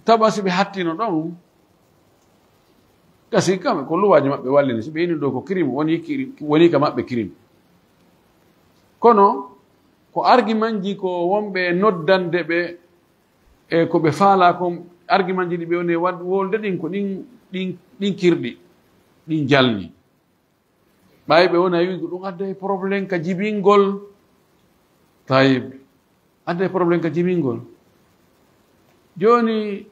taba si ɓe hattino ɗon kasi kamɓe ko luwaji maɓɓe wallini so ɓe ini ɗo ko crime woni ka maɓɓe crime kono ko argument ji ko wonɓe noddande ɓe e ko ɓe faala ko argument ji ɗi ɓe woni wolde ɗin ko ɗin kirɗi ɗin jalni ɓawi ɓe woni a wi ko ɗum adda e probléme ka jibingol tayib adda e probléme ka jibingol joni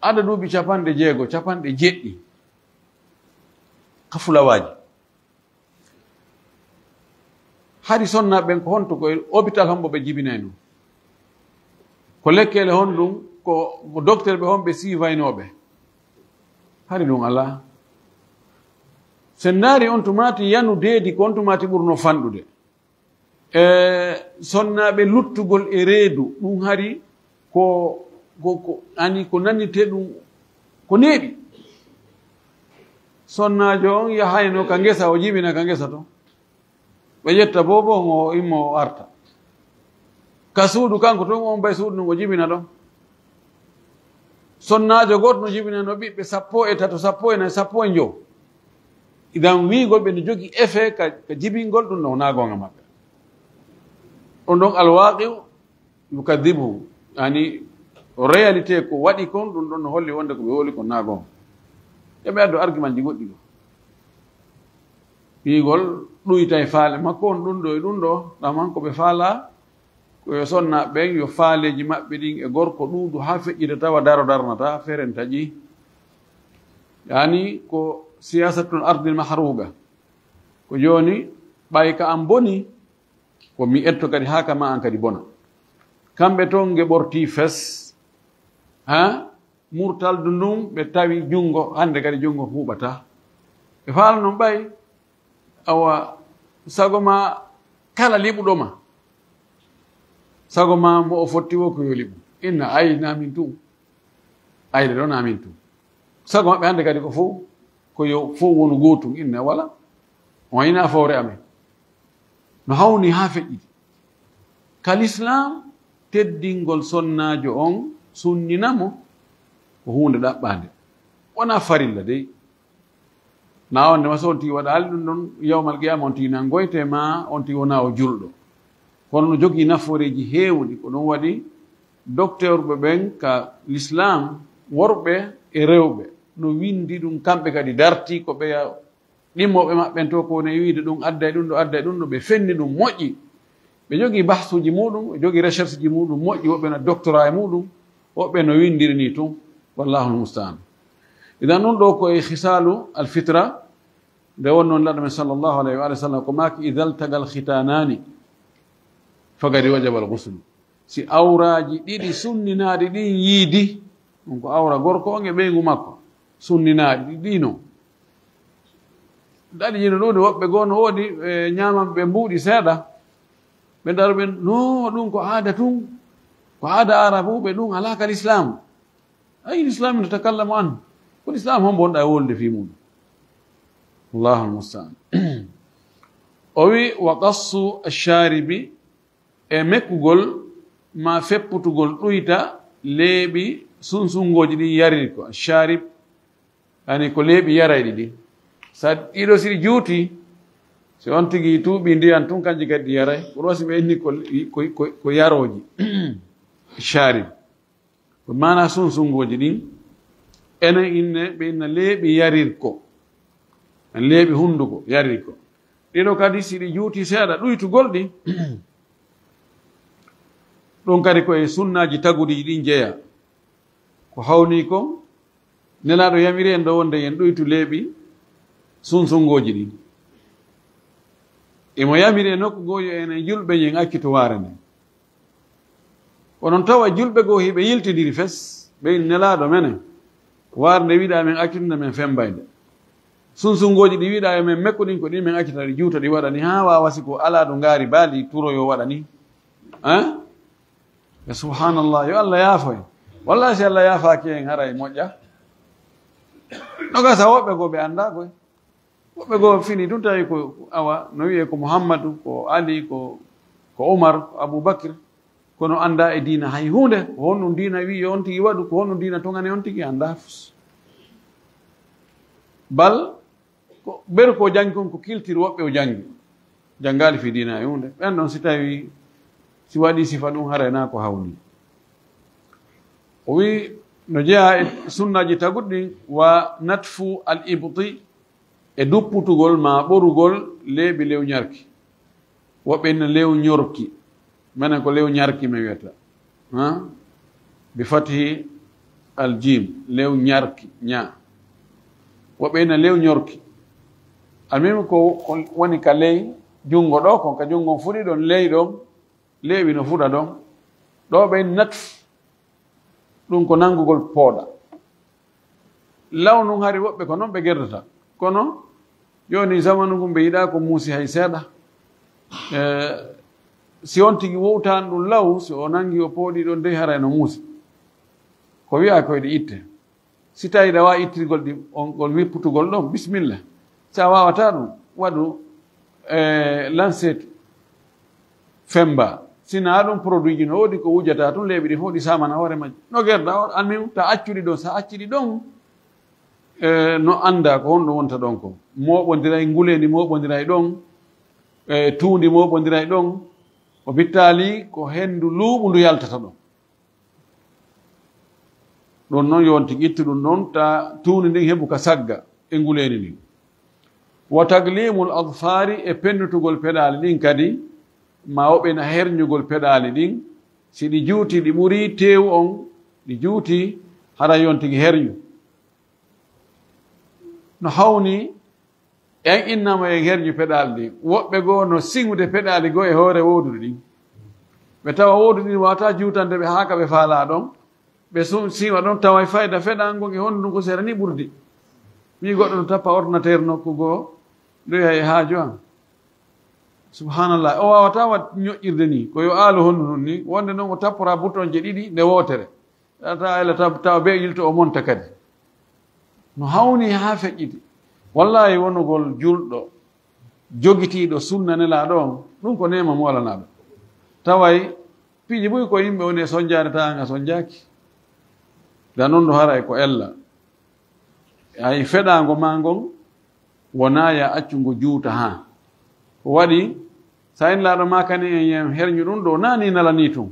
ada duuɓi 60 ka fulawaji hari sonna ɓen ko honto koye hôpital hombo ɓe jibinay ɗum ko lekkele hon ɗum ko docteur ɓe hon ɓe sivaynoɓe hari ɗum ala sen naari on tumati yanu deedi ko on tumati ɓurno fanɗude sonnaɓe luttugol e reedu ɗum hari ko ani ko nannite ɗum ko neeɓi sonnajo on yahayno ka ngesa o jibina ka ngesa to ɓe ƴetta bobon o immo o arta ka suudu kanko ton on bay suudu ɗum o jibina ɗon sonnajo goto no jibinano ɓiɓɓe 13 14 15 idan wiigol ɓe no jogii effet ka jibingol ɗum ɗo nagonga maɓɓe on ɗon alwaqiu yukadibu yani réalité ko waɗi kon ɗum ɗon no holli wonde ko ɓe woli ko nagonga eɓe addo argument ji goɗɗi go wiigol ɗuyta e faale makko on ɗum ɗo e ɗum ɗo ɗaman ko ɓe faala koyo sonna ɓen yo faaleji maɓɓe ɗin e gorko ɗuuɗu ha feƴƴita tawa darnata feren taƴi yani ko siyasatul ardil mahruga ko joni ɓay ka an boni ko mi etto kadi ha kama an kadi bona kamɓe toon geɓorti fes ha murtaldu ndum ɓe tawi jungo hande kadi jungo huuɓata ɓe faala noon ɓay awa sago ma kala liɓuɗoma sago ma mo o fotti wo ko yo liɓu inna ayi namin tum ayde ɗo namin tum sago maɓɓe hande kadi ko fof koyo fof wonu gotum inna wala on ina fawre amen no hawni ha feƴƴiti kal islam teddingol sonnajo on sunninamo ko hunde ɗaɓɓande wona farilla dey na wonde ma so on tigi waɗa haali ɗum ɗon yawmal qiyama on tigi nan goyte ma on tigi wona o julɗo kono no jogii naforeji heewɗi ko ɗum waɗi docteur ɓe ɓen ka l'islam worɓe e rewɓe no windi ɗum kamɓe kadi darti ko ɓeya ɗimmoɓe maɓɓen to ko ne wiide ɗum adday ɗum ɗo adday ɗum ɗo ɓe fenni ɗum moƴƴi ɓe jogii bahsuji muɗum ɓe jogii recherche ji muɗum moƴƴi woɓɓe no doctorat e muɗum woɓɓe no windiri ni tun wallahu lmustaan idan ɗum ɗo koye hisalu alfitra nde won noon laɗo men sallllahu alayhi wa sallam ko maki ida ltagal khitanani fagadi wajaba alghuslu si awraji ɗiɗi sunninaɗi ɗin yiidi ɗum ko awra gorko on e ɓeygu makko sunninaɗi ɗino daɗi jino ɗude woɓɓe goo no woodi ñaman ɓe mbuuɗi seeɗa ɓe daru ɓen no ɗum ko aada tun ko aada arabuɓe ɗum ala kal islam ay l'islam no takallamu an ko l'islam hombo wonɗa e wolde fi muɗum allahu almustaan o wi wa qassu asharibi e mekkugol ma fepputugol ɗuyta leeɓi sunsungoji ɗi yariri ko asharib ani ko leeɓi yarayɗi ɗi sa ɗiɗo siɗi juuti si on tigi tuuɓi ndiyan tun kanji kadi ɗi yaray ko ɗo si ɓe inni ko yaroji sharib ko mana sunsungoji ɗin enen inne ɓe inna leeɓi yarirko en leeɓi hunduko yarirko ɗiɗo kadi siɗi juuti seeɗa ɗuytugol ɗi ɗum kadi koye sunnaji taguɗi ɗin jeeya ko hawni ko nelaɗo yamiri en ɗo wonde en ɗuytu leeɓi sunsungoji ɗin emo yamiri e nokku goyo enen julɓe yen accito waare nde onon tawa julɓe goo hiɓe yiltidiri fes ɓe nelaɗo mene waare nde wiɗa men accitude men fembayde sunsungoji ɗi wiɗa e men mekko ɗin ko ɗin men accita ɗi juuta ɗi waɗa ni ha wawasi ko ala ɗo ngaari baali turoyo waɗa ni e subhanallah yo allah yaafoy wallahi si allah yaafaki en hara e moƴƴa nogasa woɓɓe goo ɓe annda koy woɓɓe goo fini ɗum tawi ko awa no wiye ko mouhammadou ko ali ko oumar ko aboubacre kono annda e diina hay hunde ko honɗum diina wi yo on tigi waɗu ko honɗum diina togane on tigi annda bal ko ɓeru ko jangi kon ko kiltiri woɓɓe o jangi jangali fi diina e hunde ɓen ɗon si tawi si waɗi sifa ɗum harayna ko hawni o wi no jeeya e sunnaji taguɗɗi wa natfu al ibti e dupputugol ma ɓorugol leeɓi lew ñarki woɓɓe no lew ñorki minen ko lew ñarki mi wiyata bi fatihi al jim lew ñarki ña woɓɓe no lew ñorki almimi ko woni ka ley junngo ɗo kon ka junngo fuɗi ɗon ley ɗon leeɓi no fuɗa ɗon ɗo ɓe natfu ɗum ko nanngugol pooɗa lawnu hari woɓɓe ko noon ɓe gerdata kono joni zamanu ngu ɓe yiɗa ko muusi hay seeɗa si on tigi wowtani ɗum law si o nangi o pooɗi ɗon dey hara no muusi ko wiya koyɗe itte si tawi ɗa wawi ittirgol ɗi ongol wipputugol ɗon bisimilla sa wawata ɗum waɗu lancet femba sina ɗum produit ji no woodi ko wujata tun leeɓi ɗi fof ɗi samana hoore majji no gerda almim ta accuɗi ɗon sa acciɗi ɗon no anda ko honɗum wonta ɗon ko moɓodiray ngulendi moɓodiray ɗon tuundi moɓodiray ɗon o bittali ko hendu luuɓu ndu yaltata ɗon ɗon noon yon tigi itti ɗum ɗon ta tuundi ndin heɓu ka sagga e ngulendi ndin wa taglimul adfari e pennutugol peɗali ɗin kadi ma woɓena herñugol peɗali ɗin si ɗi juuti ɗi ɓuri tew on ɗi juuti hara yon tigi herñu no hawni en innama en herñu peɗali ɗin woɓɓe goo no siŋude peɗali goo e hoore wowdude ɗin ɓe tawa wowdu ɗin wawata juutande ɓe haa ka ɓe faala ɗon ɓe siwa ɗon tawa fayda feɗango e honno ɗum ko seeɗa ni ɓurdi mi goɗɗo no tappa ordinateur nokku goo ɗoy hay haaju an subhanallah o wawata wat ñoƴƴirde ni ko yo aalu honno ɗum ni wonde noon o tappora bouton je ɗiɗi nde wootere ta ela tawa be yilto o monta kadi no hawni haa feƴƴiti wallahi wonugol julɗo jogitiiɗo sunna nelaaɗo on ɗum ko nema moolanaɗo taway piiji ɓuy ko yimɓe woni e soñjaade tawanga soñjaaki da noon ɗo hara e ko ella hay feɗaango ma ngon wonaa ya accungo juuta haa ko waɗi so en laaɗo ma kani en yen herñu ɗum ɗo naani nalanii tun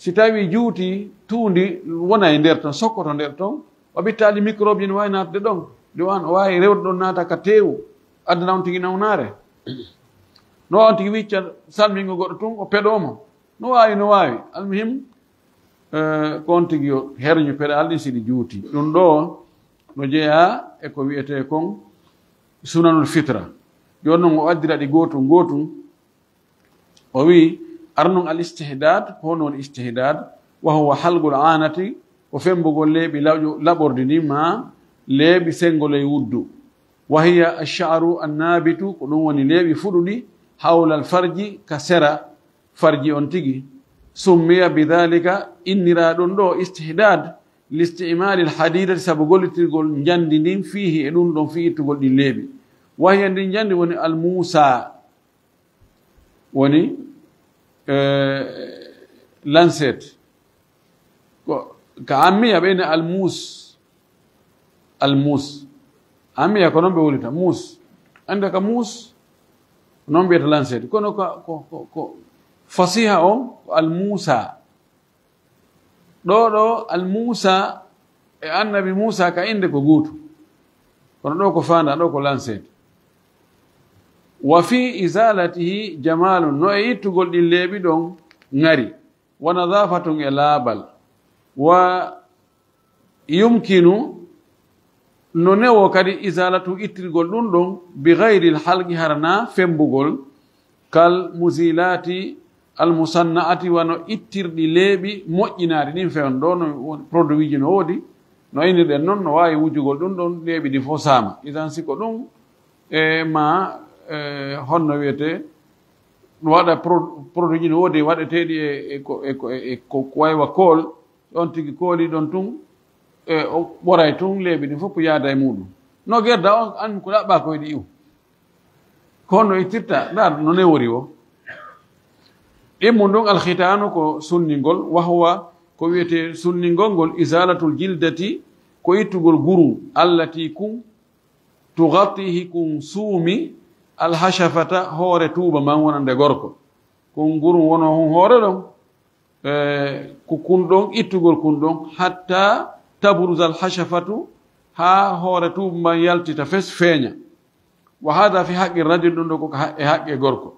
si tawi juuti tuundi wona e nder ton sokkoto nder ton o ɓittaali microbe ne wawi natde ɗon diwan o wawi rewde ɗon naata ka teewu addana on tigi nawnaare no on tigi wicca salmingo goɗɗo tun o peɗomo no wawi almuhim ko on tigi yo herñu peɗal ɗi siɗi juuti ɗum ɗo no jeeya e ko wiyete kon sunanul fitra joni noon o addira ɗi gotum o wi arnon al istihdad ko hono woni istihdad wa huwa halgul anati ko fembugol leeɓi laɓorde ni ma leeɓi sengol e wuddu wa hiya ash-sha'ru annabitu ko ɗum woni leeɓi fuɗuɗi hawla al farji ka sera farji on tigi summiya bidhalika innira ɗum ɗo istihdad listimali alhadidati sabu gollitirgol jandi ndin fihi e ɗum ɗon fi ittugol ɗi leeɓi wa hiya ndin jandi woni almusa woni lancet ka ammiya ɓeyne almus ammiya ko noon ɓe wolita mus ande ka mus noon mbiyata lancet kono ko fasiha on ko almusa ɗo almusa e annabi musa ka inde ko guutu kono ɗo ko fanda ɗo ko lancet wa fi isalatihi jamalun no e ittugol ɗin leeɓi ɗon ngari wa nadafatun e laaɓal wa yumkinu no newo kadi isalatu ittirgol ɗum ɗon bi gayri lhalqi harana fembugol kal musilati almusannaati wano ittirɗi leeɓi moƴƴinaari ɗin fewn ɗo no produit ji no woodi no innirɗen noon no waawi wujugol ɗum ɗon leeɓi ɗi fof saama isan siko ɗum e ma honno wiyete no waɗa produit ji no woodi waɗeteeɗi e ko waywa kool ɗon tigi kooli ɗon tun e o ɓoray tun leeɓi ɗin fof ko yaada e muɗum no gerda on an ko ɗaɓɓa koyɗi iw ko honno ittirta ɗa no newori o ɗimmu ɗum alkhitanu ko sunningol wahwa ko wiyete sunningol ngol isalatul jildati ko ittugol guru allati kum tugattihi kum suumi alhashafata hoore tuuba man wonande gorko kon guru wono hon hoore ɗon ko kun ɗon ittugol kun ɗon hatta tabruza alhashafatu ha hoore tuuba man yaltita fes feeña wa hada fi haqqi rajul ɗum ɗo koko e haqqe gorko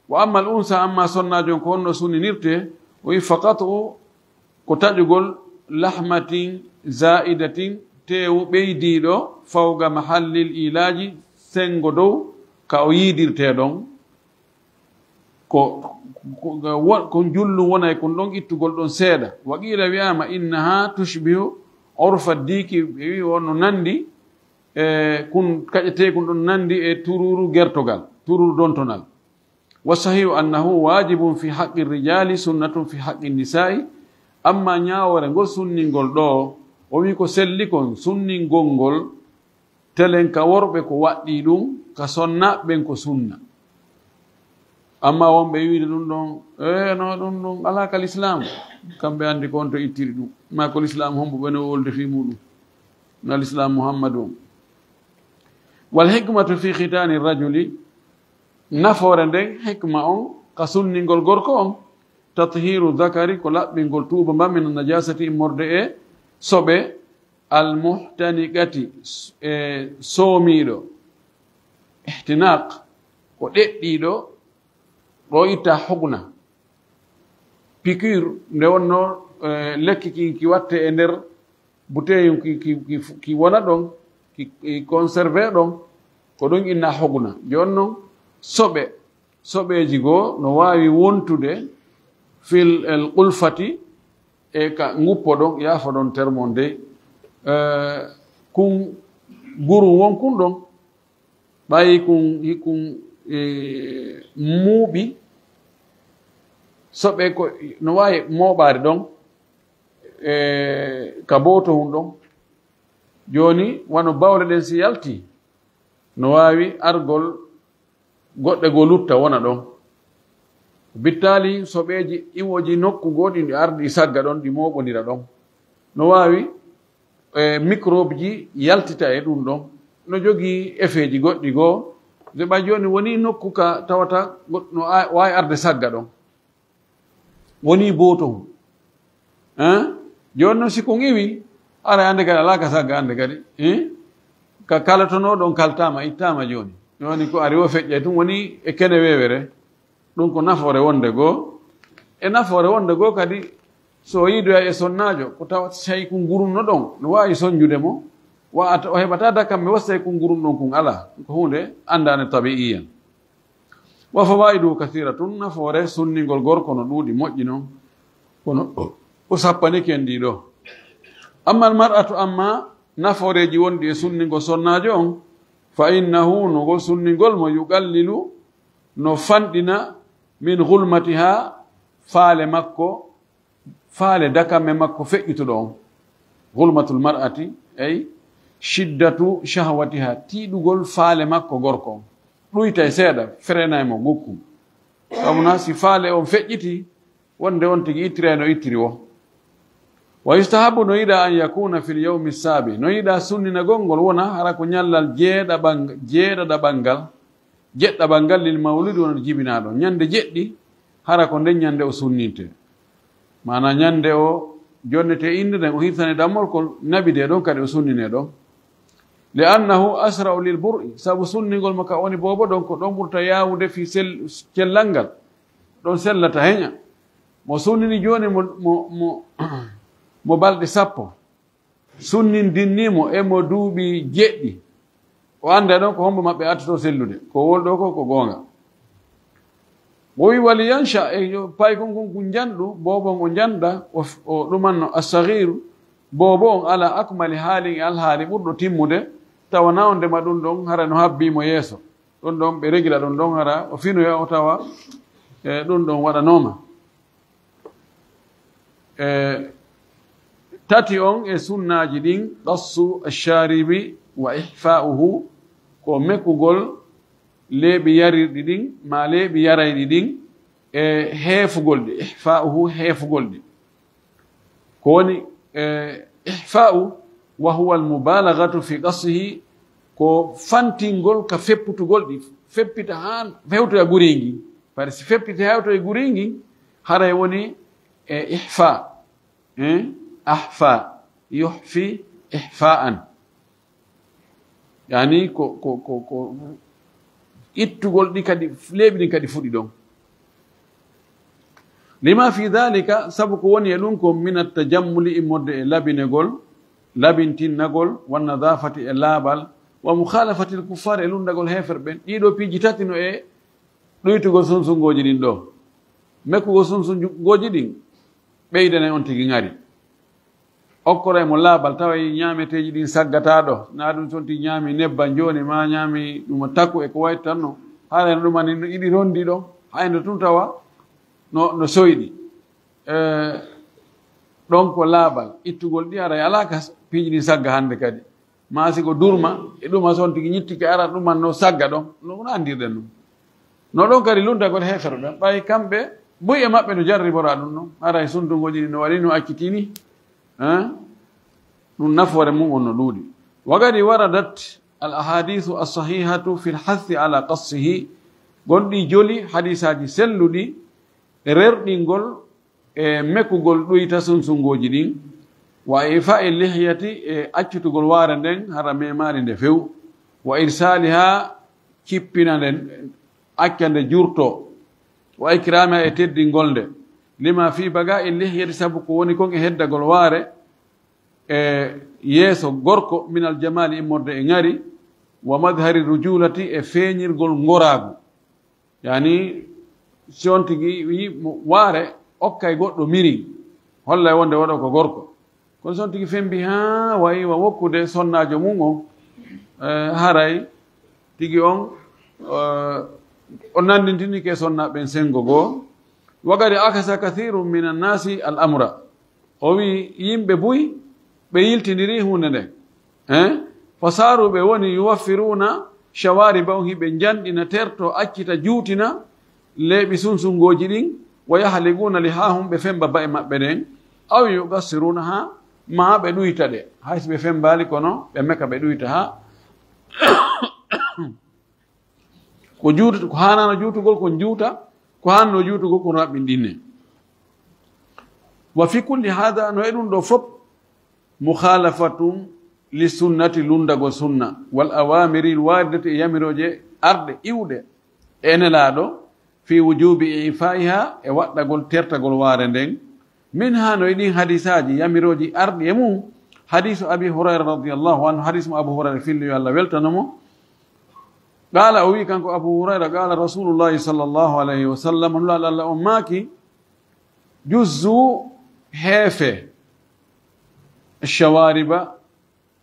wa amma al unsa amma sonnajo ko honno sunninirte o wi faqatu ko taƴugol lahmatin zaidatin tewu ɓeydiɗo fawga mahallil ilaji sengo dow ka o yiidirte ɗon ko jullu wonay kon ɗon ittugol ɗon seeɗa wa qila wiyama innaha tushbihu orfa diki ɓe wi wonno nandi kun kaƴete kun ɗon nandi e tururu gertogal tururu dontonal wa sahihu annahu wajibun fi haqqi rijali sunnatun fi haqqi nisa'i amma ñawore ngol sunningol ɗo o wi ko selli kon sunningol ngol telen ka worɓe ko waɗɗi ɗum ka sonna ɓen ko sunna amma wonɓe wiide ɗum ɗon no ɗum ɗum ala kal islam kamɓe andi ko on to ittiri ɗum ma ko l'islam hombo ɓene wolde fi muɗum no al islam muhammadu on wal hikmatu fi khitani rajuli nafoore nden hikma on ka sunningol gorko on tathiru dakari ko laɓɓingol tuuba mba min najasati immorde e soɓe almuhtaniqati e soomiiɗo ihtinaq ko ɗeɗɗiiɗo ɗo itta hogna piqure nde wonno lekki ki watte e nder bouteille ki wona ɗon ki conservé ɗon ko ɗum inna hogna joni noon soɓeji goo no wawi wontude fil el qulfati e ka nguppo ɗon yaafa ɗon termon de kun guru won kun ɗon ɓayi kun muuɓi soɓe ko no wawi moɓade ɗon ka boto hun ɗon joni wano bawle ɗen si yalti no wawi argol goɗɗe goo lutta wona ɗon bittali soɓeji iwoji nokku goɗi ɗi ardi sagga ɗon ɗi moɓodira ɗon no wawi microbe ji yaltita e ɗum ɗon no jogii effet ji goɗɗi goo de ɓa joni woni nokku ka tawata no wawi arde sagga ɗon woni boto joni noon siko ngiwi ara ande kadi ala ka sagga ande kadi ka kala tono ɗon kaltama ittama joni ko ari o feƴƴe tum woni e kene wewere ɗum ko nafoore wonde goo e nafoore wonde goo kadi so yiidoya e sonnajo ko tawa tawi ko ngurumno ɗon no wawi soñjude mo o heɓata dakam mi wasta ko ngurumɗon kun ala ko hunde andane tabi'iyan wa fawaidu kathiratun nafoore sunningol gorko no ɗuuɗi moƴƴi noon kono o sappaniki en ndi ɗo amma almar'atu amma nafooreji wonɗi e sunningol sonnajo on fa innahu no ngol sunningol mo yuqallilu no fanɗina min gulmatiha faale makko faale dakame makko feƴƴituɗo on gulmatul mar'ati ay shiddatu shahwatiha tiiɗugol faale makko gorko on ɗuyta e seeɗa frenaymo gukkum kamuna si faale on feƴƴiti wonde on tigi ittira no ittiri o wa yustahabu no yiɗa an yakuna fil yawmi sabi no yiɗa sunnina gongol wona hara ko ñallal jeeɗaɗaɓal ngal lil mawludi wona jibinaɗo ñande jeɗɗi hara ko nden ñande o sunninte mana ñande o jonnete inde nden o hirtane ɗammol ko nabi de ɗon kadi o sunnine ɗon li annahu asra'u lil bur'i sabu sunningol mo ka woni bobo ɗon ko ɗon ɓurta yawude fi cellal ngal ɗon sellata heña mo sunnini joni mo balɗe 10 sunnindinnimo e mo duuɓi jeɗɗi o anda ɗon ko hombo maɓɓe attoto sellude ko wolɗo ko goonga o wi wali yancha e pay kon kon ko janɗu bobon o janɗa o ɗumanno assahiru bobo on ala akmali haalin e alhaali ɓurɗo timmude tawa nawndema ɗum ɗon hara no habbimo yeeso ɗum ɗon ɓe regila ɗum ɗon hara o finoya o tawa e ɗum ɗon waɗanoma tati on e sunnaji ɗin qassu asharibi wa ihfa'uhu ko mekkugol leeɓi yarirɗi ɗin ma leeɓi yarayɗi ɗin e heefugol ɗi ihfa'uhu heefugol ɗi ko woni ihfa'u wa huwa almubalagatu fi qasihi ko fantingol ka fepputugol ɗi feppita han hewtoya guringi par si feppita hewto e guringi haray woni ihfa ahfa yuhfi ihfa'an yani ko ittugol ɗi kadi leeɓi ɗin kadi fuɗi ɗon lima fi dhalika sabu ko woni e ɗum ko min attajammuli immorde e labinegol labintinnagol wannadafati e laaɓal wa mukhalafati l kuffar e lundagol hefer ɓen ɗiɗo piiji tati no e ɗoytugol sunsungoji ɗin ɗo mekkugol sunsungoji ɗin ɓeydane on tigi ngari okkora mo laaɓal tawa ñaameteji ɗin saggataɗo na ɗum sonti ñaami nebban joni ma ñaami ɗum takku e ko wayti tan no haareno ɗumani iɗi rondi ɗon hayno tun tawa no soyɗi ɗon ko laaɓal ittugol ɗi ara alaka piiji ɗin sagga hannde kadi ma siko durma e ɗuma son tigi ñittike ara ɗuman no sagga ɗon no andirɗen ɗum no ɗon kadi lundagol hefere ɓen ɓay kamɓe boyi e maɓɓe no jarribora ɗum noon ara e sundugoji ɗi no waɗi no accitini ɗum nafoore mum on no ɗuuɗi wagadi waradat al ahadithu assahihatu fi lhathi ala qassihi gonɗi joli hadisaji selluɗi rerɗingol e mekkugol ɗoyta sunsungoji ɗin wa ifa e lihyati e accutugol waare nden hara memari nde few wa irsaliha cippina nden acca nde jurto wa ikrama e teddingol nde lima fi baga e lihyati sabu ko woni kon e heddagol waare e yeeso gorko min aljamali immorde e ngari wa madhari rujulati e feeñirgol ngoragu yani si on tigi wi waare okkay goɗɗo miri holla e wonde waɗo ko gorko kono son tigi fembi ha wayiwa wokkude sonnajo mum on haray tigi on o nandintini ke sonnaɓen sengo goo wagari akasa kathiru min annasi al amra o wi yimɓe buy ɓe yiltidiri hunde nde fa saruɓe woni yuwaffiruna shawariba on hiɓe janɗina terto accita juutina leeɓi sunsungoji ɗin wa yahliguna li ha hum ɓe femba ba e maɓɓe ɗen aw yugassiruna ha ma ɓe ɗuyta ɗe hayso ɓe fembali kono ɓe mekka ɓe ɗuyta ha ko juuta ko hanano juutugol kon juuta ko hanno juutugol kon raɓɓinɗinne وفي كل هذا نويدون دو فوب مخالفة للسنة لندغو سنة والأوامر الواردة يمروجي أرض إودة إن لادو في وجوب إعفائها وقتغول ترتغول واردين منها نويدين حديثاجي يمروجي أرض يمو حديث أبي هريرة رضي الله عنه حديث أبو هريرة في اللي الله ويلتنمو قال أوي كان أبو هريرة قال رسول الله صلى الله عليه وسلم لا لا أماكي جزء هيفه الشوارب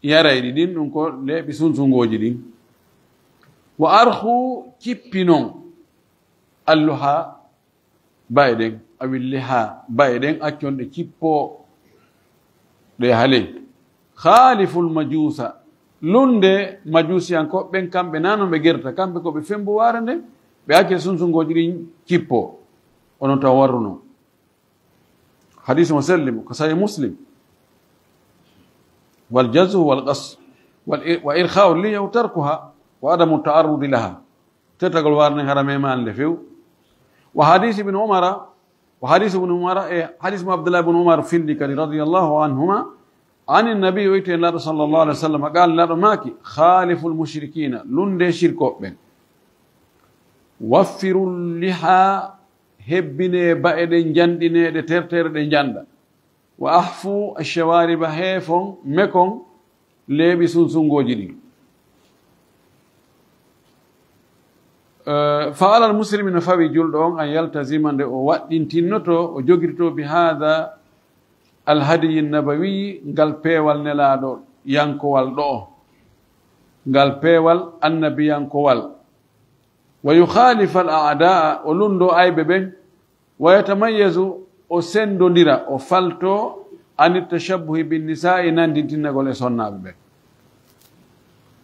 يرى دين نكو لا بيسون سونغوجي دين وأرخو كيبينون اللها بايدين أو اللها بايدين أكون كيبو لهالي خالف المجوس لونde majusi anko ben kambe nano be gerta kambe ko be fembu warande be ake sunsungoji din kippo onon tawarruno حديث مسلم كصحيح مسلم والجزء والقص وإرخاء اللي وتركها وعدم التعرض لها تتقل وارن هرمي مان لفيو وحديث ابن عمر حديث عبد الله بن عمر في الذكر رضي الله عنهما عن النبي صلى الله عليه وسلم قال لا ماكي خالف المشركين لند شركو بن وفروا اللحى هبني بعدين جندني دترتر دين جندا واحفو الشوارب هيفون مكون لبي سونغوجي فعل المسلمين فبي جلدون ان يلتزم ان وادين تينوتو وجوغيرتو بهذا الهدي النبوي قال بيوال نلادو يانكوال دو قال بيوال النبي يانكوال ويخالف الأعداء ولندو أي ببن ويتميز أسندو نرا وفلتو عن التشبه بالنساء ناندين قول سنة ببن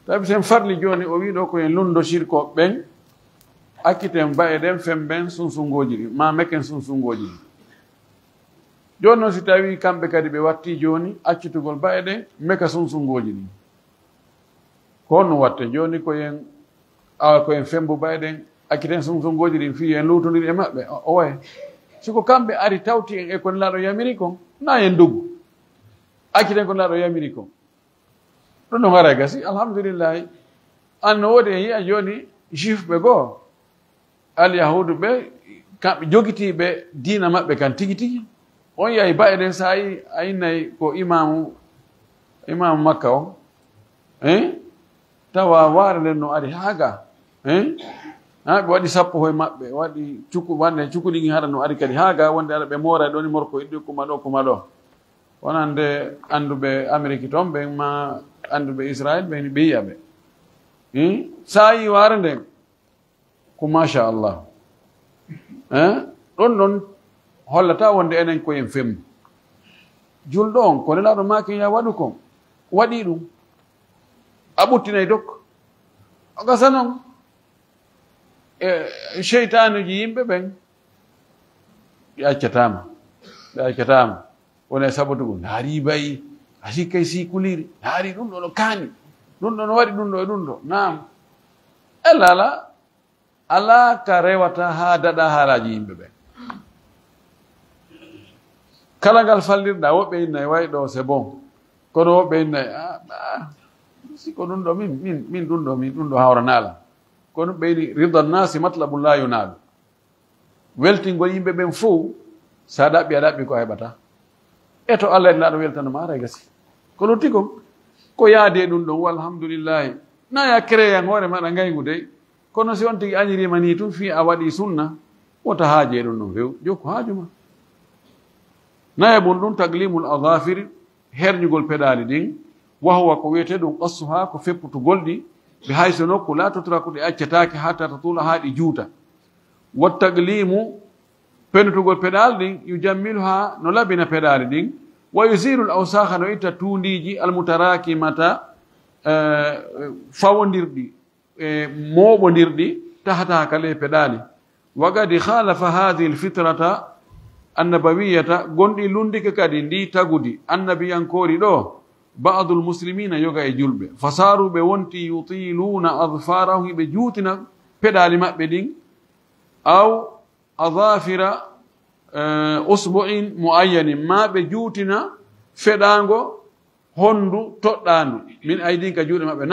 طيب سنفر لي جوني أويدو كوين لندو شيركو بن أكتم بايدن فمبن سنسنغوجي ما مكن سنسنغوجي جونو سيتاوي كامبي كادي بي واتي جوني أكتوغول بايدن مكا سنسنغوجي كون واتي جوني كوين awa ko en fembo bayden akiten sungoji din fi en lutondir e mabbe o way siko kambe ari tawti en e kon laado yamiri kon na en dogu akiten kon laado yamiri kon don no ngara gasi alhamdulillah an wode yi a joni juif be go al yahudu be kambe jogiti be dina mabbe kan tigi tigi on yayi bayden sai aynay ko imam makka o tawa warne no ari haga be wadi sappo hoy mabbe wadi cuku wande cukudi hada no ari kadi haga wonde ala be mora doni morko iddu kuma do wonande andube amerique tombe ma andube israel be be yabe sai warande ko masha Allah don hollata wonde enen ko en fem juldon ko la do maki ya wadu ko wadi dum abutinay dok aga sanon sheytanu ji yimbe ben ya chatama wona sabotugo naari bay asi kay si kuliri naari dum do kani dum do wadi dum do naam elala ala ka rewata ha dada haraji yimbe ben kala gal fallirda wobbe inay way do c'est bon kono wobbe inay siko dum do min dum do hawranala kono beyni ridwan nasi matlabul la yunal weltingo yimbe ben fo sa dabbi ko hebata eto Allah la do weltana mara gasi kono tigo ko yaade dum do walhamdulillah na ya créer ngore ma ngay ngude kono si on tigi anyiri mani tu fi awadi sunna wota haaje dum no few joko haajuma na ya bundun taglimul adhafir hernyugol pedali ding وهو كويته دون قصها كفبت غولدي بحيث نوكو لا تترك لأجتاك حتى تطول هذه جوتا والتقليم بنتغول pedal دين يجملها نلبنا pedal دين ويزيل الأوساخ نويتا تونديجي المتراكمة فاونديردي موبونديردي تحتها كالي pedal وقد خالف هذه الفطرة النبوية غوندي لونديك كادي دي تاغودي النبي انكوري دو بعض المسلمين يوغا يجلب فصاروا بونتي يطيلون أظفارهم بجوتنا بدال ما بدين أو أظافر usbu'in muayyanin ma ɓe juutina feɗango hondu toɗɗandu min aydin ka juuɗe maɓɓe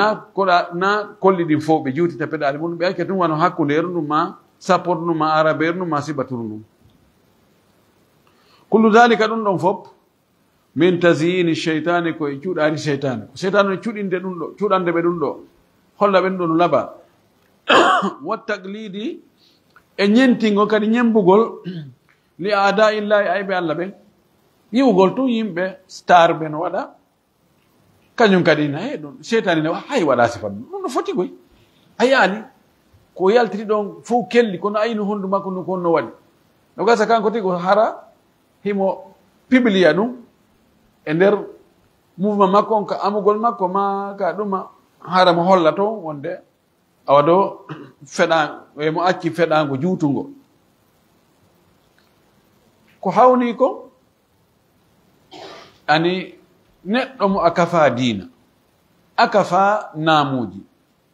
na kolli ɗin fof ɓe juutita peɗali mum ɓe acca tum wano hakkunder ɗum ma sappordu ɗum ma araber ɗum ma sibaturu ɗum kullu dalika ɗum ɗon fof min tasyini cheytani koye cuuɗani cheytani ko cheytani no cuuɗinde ɗum ɗo cuuɗande ɓe ɗum ɗo holla ɓe ɗum ɗo no laɓa wa taglidi e ñentingo kadi ñembugol li ada illahi ayɓe allah ɓen yiwugol tun yimɓe star ɓe no waɗa kañum kadi na ɗum cheytani ne hay waɗa sifa ɗum no foti koy a yaali ko yaltiri ɗon fof kelli kono ayino honndu makko no kon no waɗi no gasa kanko tigi hara himo pibliya ɗum e nder mouvement makko on ka amugol makko ma ka ɗuma hara mo holla toon wonde awa ɗo mo acci feɗango juutungo ko hawni ko ani neɗɗo mo akafa diina akafa naamuji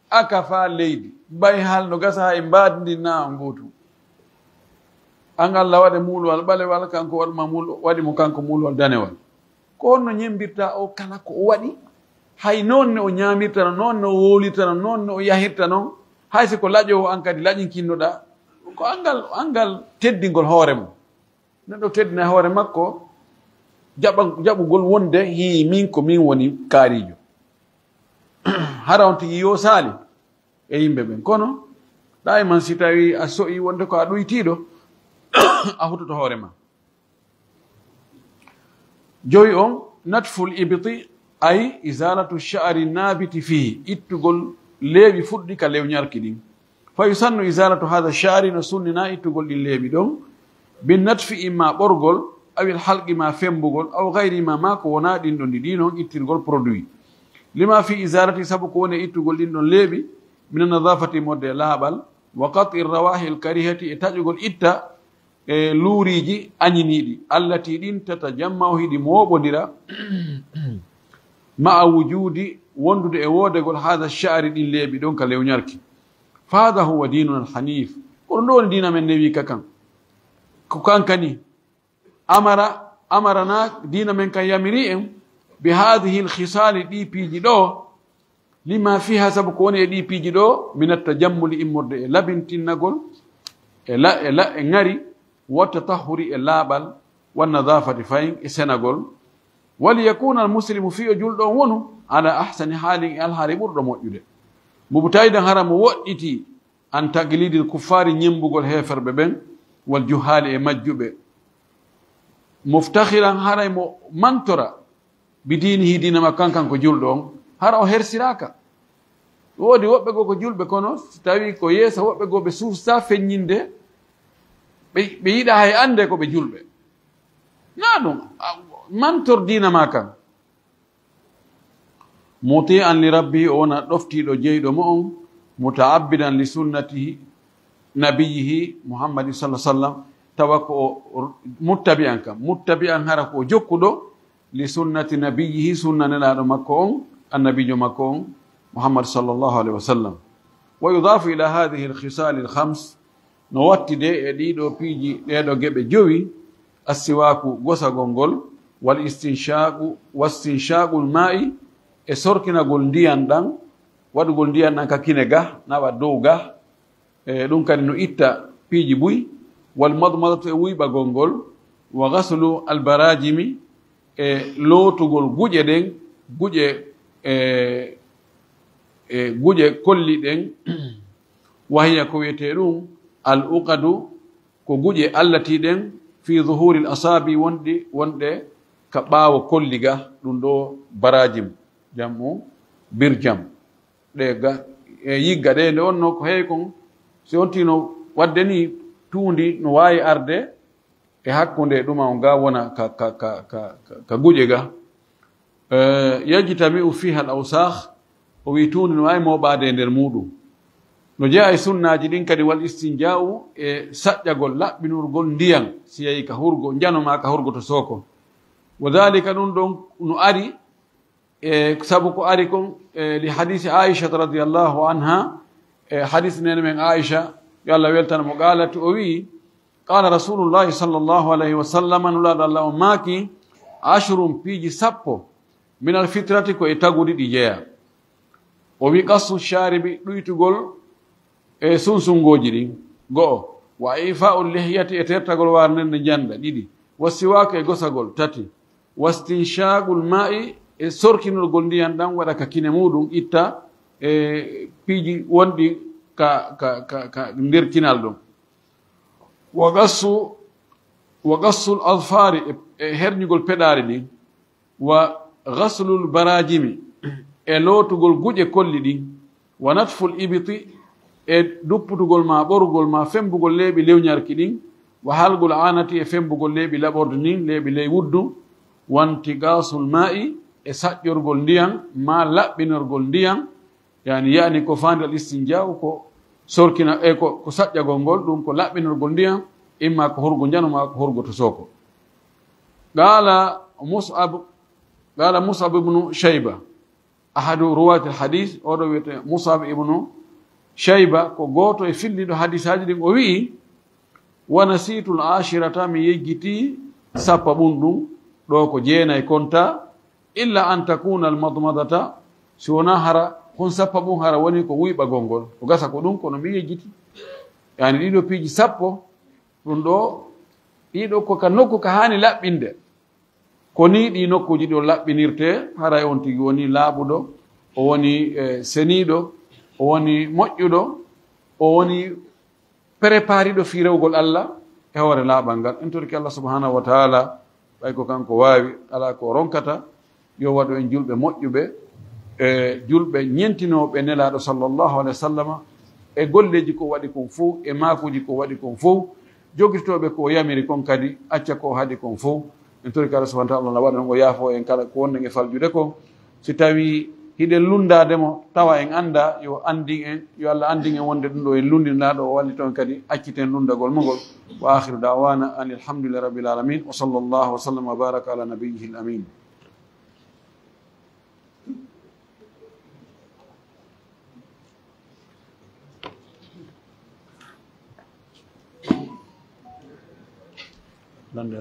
akafa leydi bay hal no gasa ha e mbadidi naam ngutu an Allah waɗe muulwal ɓalewal kanko waɗi mo kanko muulwal danewal ko honno ñembirta o kala ko o waɗi hay noon ne o ñamirta noon ne o wolirta noon ne o yahirta noon hay si ko laƴowo an kadi laƴinkinnoɗa ko angal teddingol hoore mum neɗɗo teddina hoore makko jaɓugol wonde hi min ko min woni kaarijo hara on tigi yo saali e yimɓe ɓen kono ɗa e man si tawi a soƴi wonde ko a ɗoytiɗo a hutoto hoore ma joyi on natful ibti ay isalatu sha'ri nabiti fihi ittugol leeɓi fuɗɗi ka lewñarki ɗin fa yusannu isalatu hada sha'ri no sunnina ittugol ɗin leeɓi ɗon bin natfi imma ɓorgol awil halqi ma fembugol aw gayri ma ko wona ɗin ɗon ɗi noon ittirgol produit lima fi isalati sabu ko woni ittugol ɗin ɗon leeɓi min nadafati modde laaɓal wa qati rawahi l karihati e taƴugol itta e luuriji añiniɗi allati ɗin tatajammahu hiɗi mooɓodira ma a wujudi wondude e woodegol hada sha'ri ɗin leeɓi ɗon ka lewñarki fa hada huwa dinuna alhanif kono ɗo woni dina men newi ka kan ko kankani amarana dina men kan yamiri en bi hadihi lhisali ɗi piiji ɗo lima fiha sabu ko woni e ɗi piiji ɗo min attajammuli immorde e labintinnagol e ŋari wattatahuri e laaɓal wannadafati fayin e senagol waliyakuna almuslimu fi o julɗo on wonu ala ahsani haalin e alhaali ɓurɗo moƴƴude mubtaydan hara mo woɗɗiti an taglidi l kuffari ñembugol heferɓe ɓen wal juhali e majjuɓe muftahiran haray mo mantora bi dinihi dinama kankan ko julɗo on hara o hersiraka woodi woɓɓe goo ko julɓe kono so tawi ko yeesa woɓɓe goo ɓe suufsa feññinde ɓe yiɗa hay ande ko ɓe julɓe na ɗum mantor dinama kan muti an li rabbihi o wona ɗoftiɗo jeyɗo mo on mutaabbidan li sunnatihi nabiyihi muhammadi sallam tawa ko o muttabi an kam muttabi an hara ko jokkuɗo li sunnati nabiyihi sunna nelaɗo makko on annabijo makko on muhammad sallllahu alayhi wa sallam wa yudafu ila hadihi lhisali lhams no wattide e ɗiɗo piiji ɗeɗo geɓe jowi assiwaku gosagol ngol wal istinshaqu wastinshaqu lma'i e sorkinagol ndiyan ɗan waɗugol ndiyan ɗan ka kine ga nawa dow ga e ɗum kadi no itta piiji buy wal madmadatu e wuyɓagol ngol wa gaslu albarajimi e lootugol guƴe ɗen guƴe kolli ɗen wahiya ko wiyete ɗum al uqadu ko guƴe allati ɗen fi zuhuri l asabi wonɗe ka ɓaawo kolliga ɗum ɗo barajim jammu birjam ɗe yigga ɗe nde onno ko heewi kon si on tino wadde ni tuundi no waawi arde e hakkunde ɗuma o ga wona ka guƴe ga yajtami'u fiha al awsakh o wi tuundi no waawi moɓaade e nder muɗum no jeeya e sunnaji ɗin kadi wal istinja'u e saƴƴagol laɓɓinurgol ndiyan si yahi ka hurgo janoma ka hurgo to sooko wa dhalika ɗum ɗon no ari e sabu ko ari kon li hadisi aishata radiallahu anha e hadis nene men aicha yo allah weltana mo qaalati o wi قال رسول الله صلى الله عليه وسلم نولاد الله ماكي 10 بيجي سابو من الفطرة كو يتغودي دي جيا وبي قصو الشارب دويتغول سونسونغوجي دي go wa ifa'ul lihiyati etertagol warnen janda didi wasiwaka e gosagol tati wastinshaqul ma'i e sorkinol ndiyan dan wada ka kine mudum itta e piji wondi ka nder kinal dum wa gassul azfari e hernugol pedare di wa ghaslul barajimi e lotugol guje kolli di wa natful ibti e dupputugol ma ɓorugol ma fembugol leeɓi lewñarki ɗin wa halgol anati e fembugol leeɓi laɓorde nin leeɓi ley wuddu wanti gasul ma'i e saƴƴorgol ndiyan ma laɓɓinorgol ndiyan yani ko fandal istinja'u ko sorkina ko saƴƴagol ngol ɗum ko laɓɓinorgol ndiyan imma ko horgo njano ma ko horgo to soko qala mus'ab ibnu shayba ahadu ruwati alhadith oɗo wiyete mus'ab ibnu shayba ko goto e filliɗo hadisaji ɗin o wi'i wa nasitul ashirata mi yejjiti sappa ɓunɗum ɗo ko jeenayi konta illa an takuna al madmadata si wona hara hon sappa ɓum hara woni ko wuyɓagol ngol ko gasa ko ɗum kono mi yejjiti yani ɗiɗo piiji sappo ɗum ɗo ɗiɗo koka nokku ka hani laɓɓinde ko ni ɗi nokkuji ɗo laɓɓinirte haray on tigi woni laaɓuɗo o woni seniɗo o woni moƴƴuɗo o woni prépariɗo fi rewgol Allah e hoore laaɓal ngal en torki Allah subhanahu wa taala ɓay ko kanko waawi ala ko ronkata yo waɗu en julɓe moƴƴuɓe e julɓe ñentinoɓe nelaaɗo sallllahu alayhi wa sallama e golleji ko waɗi kon fof e maakuji ko waɗi kon fof jogirtoɓe ko yamiri kon kadi acca ko haɗi kon fof en torki Allah subhanahu wa taala waɗa on o yaafo en kala ko wonɗen e faljude ko si tawi hiɗen lundademo tawa en anda yo andin en yo Allah andin en wonde ɗum ɗo en lundinaɗo o walli toon kadi acciten lundagol mogol wa akhiru da'wana an alhamdulillahi rabbil alamin wa sallallahu wa sallam wa baraka ala nabiyyihi al amin Lande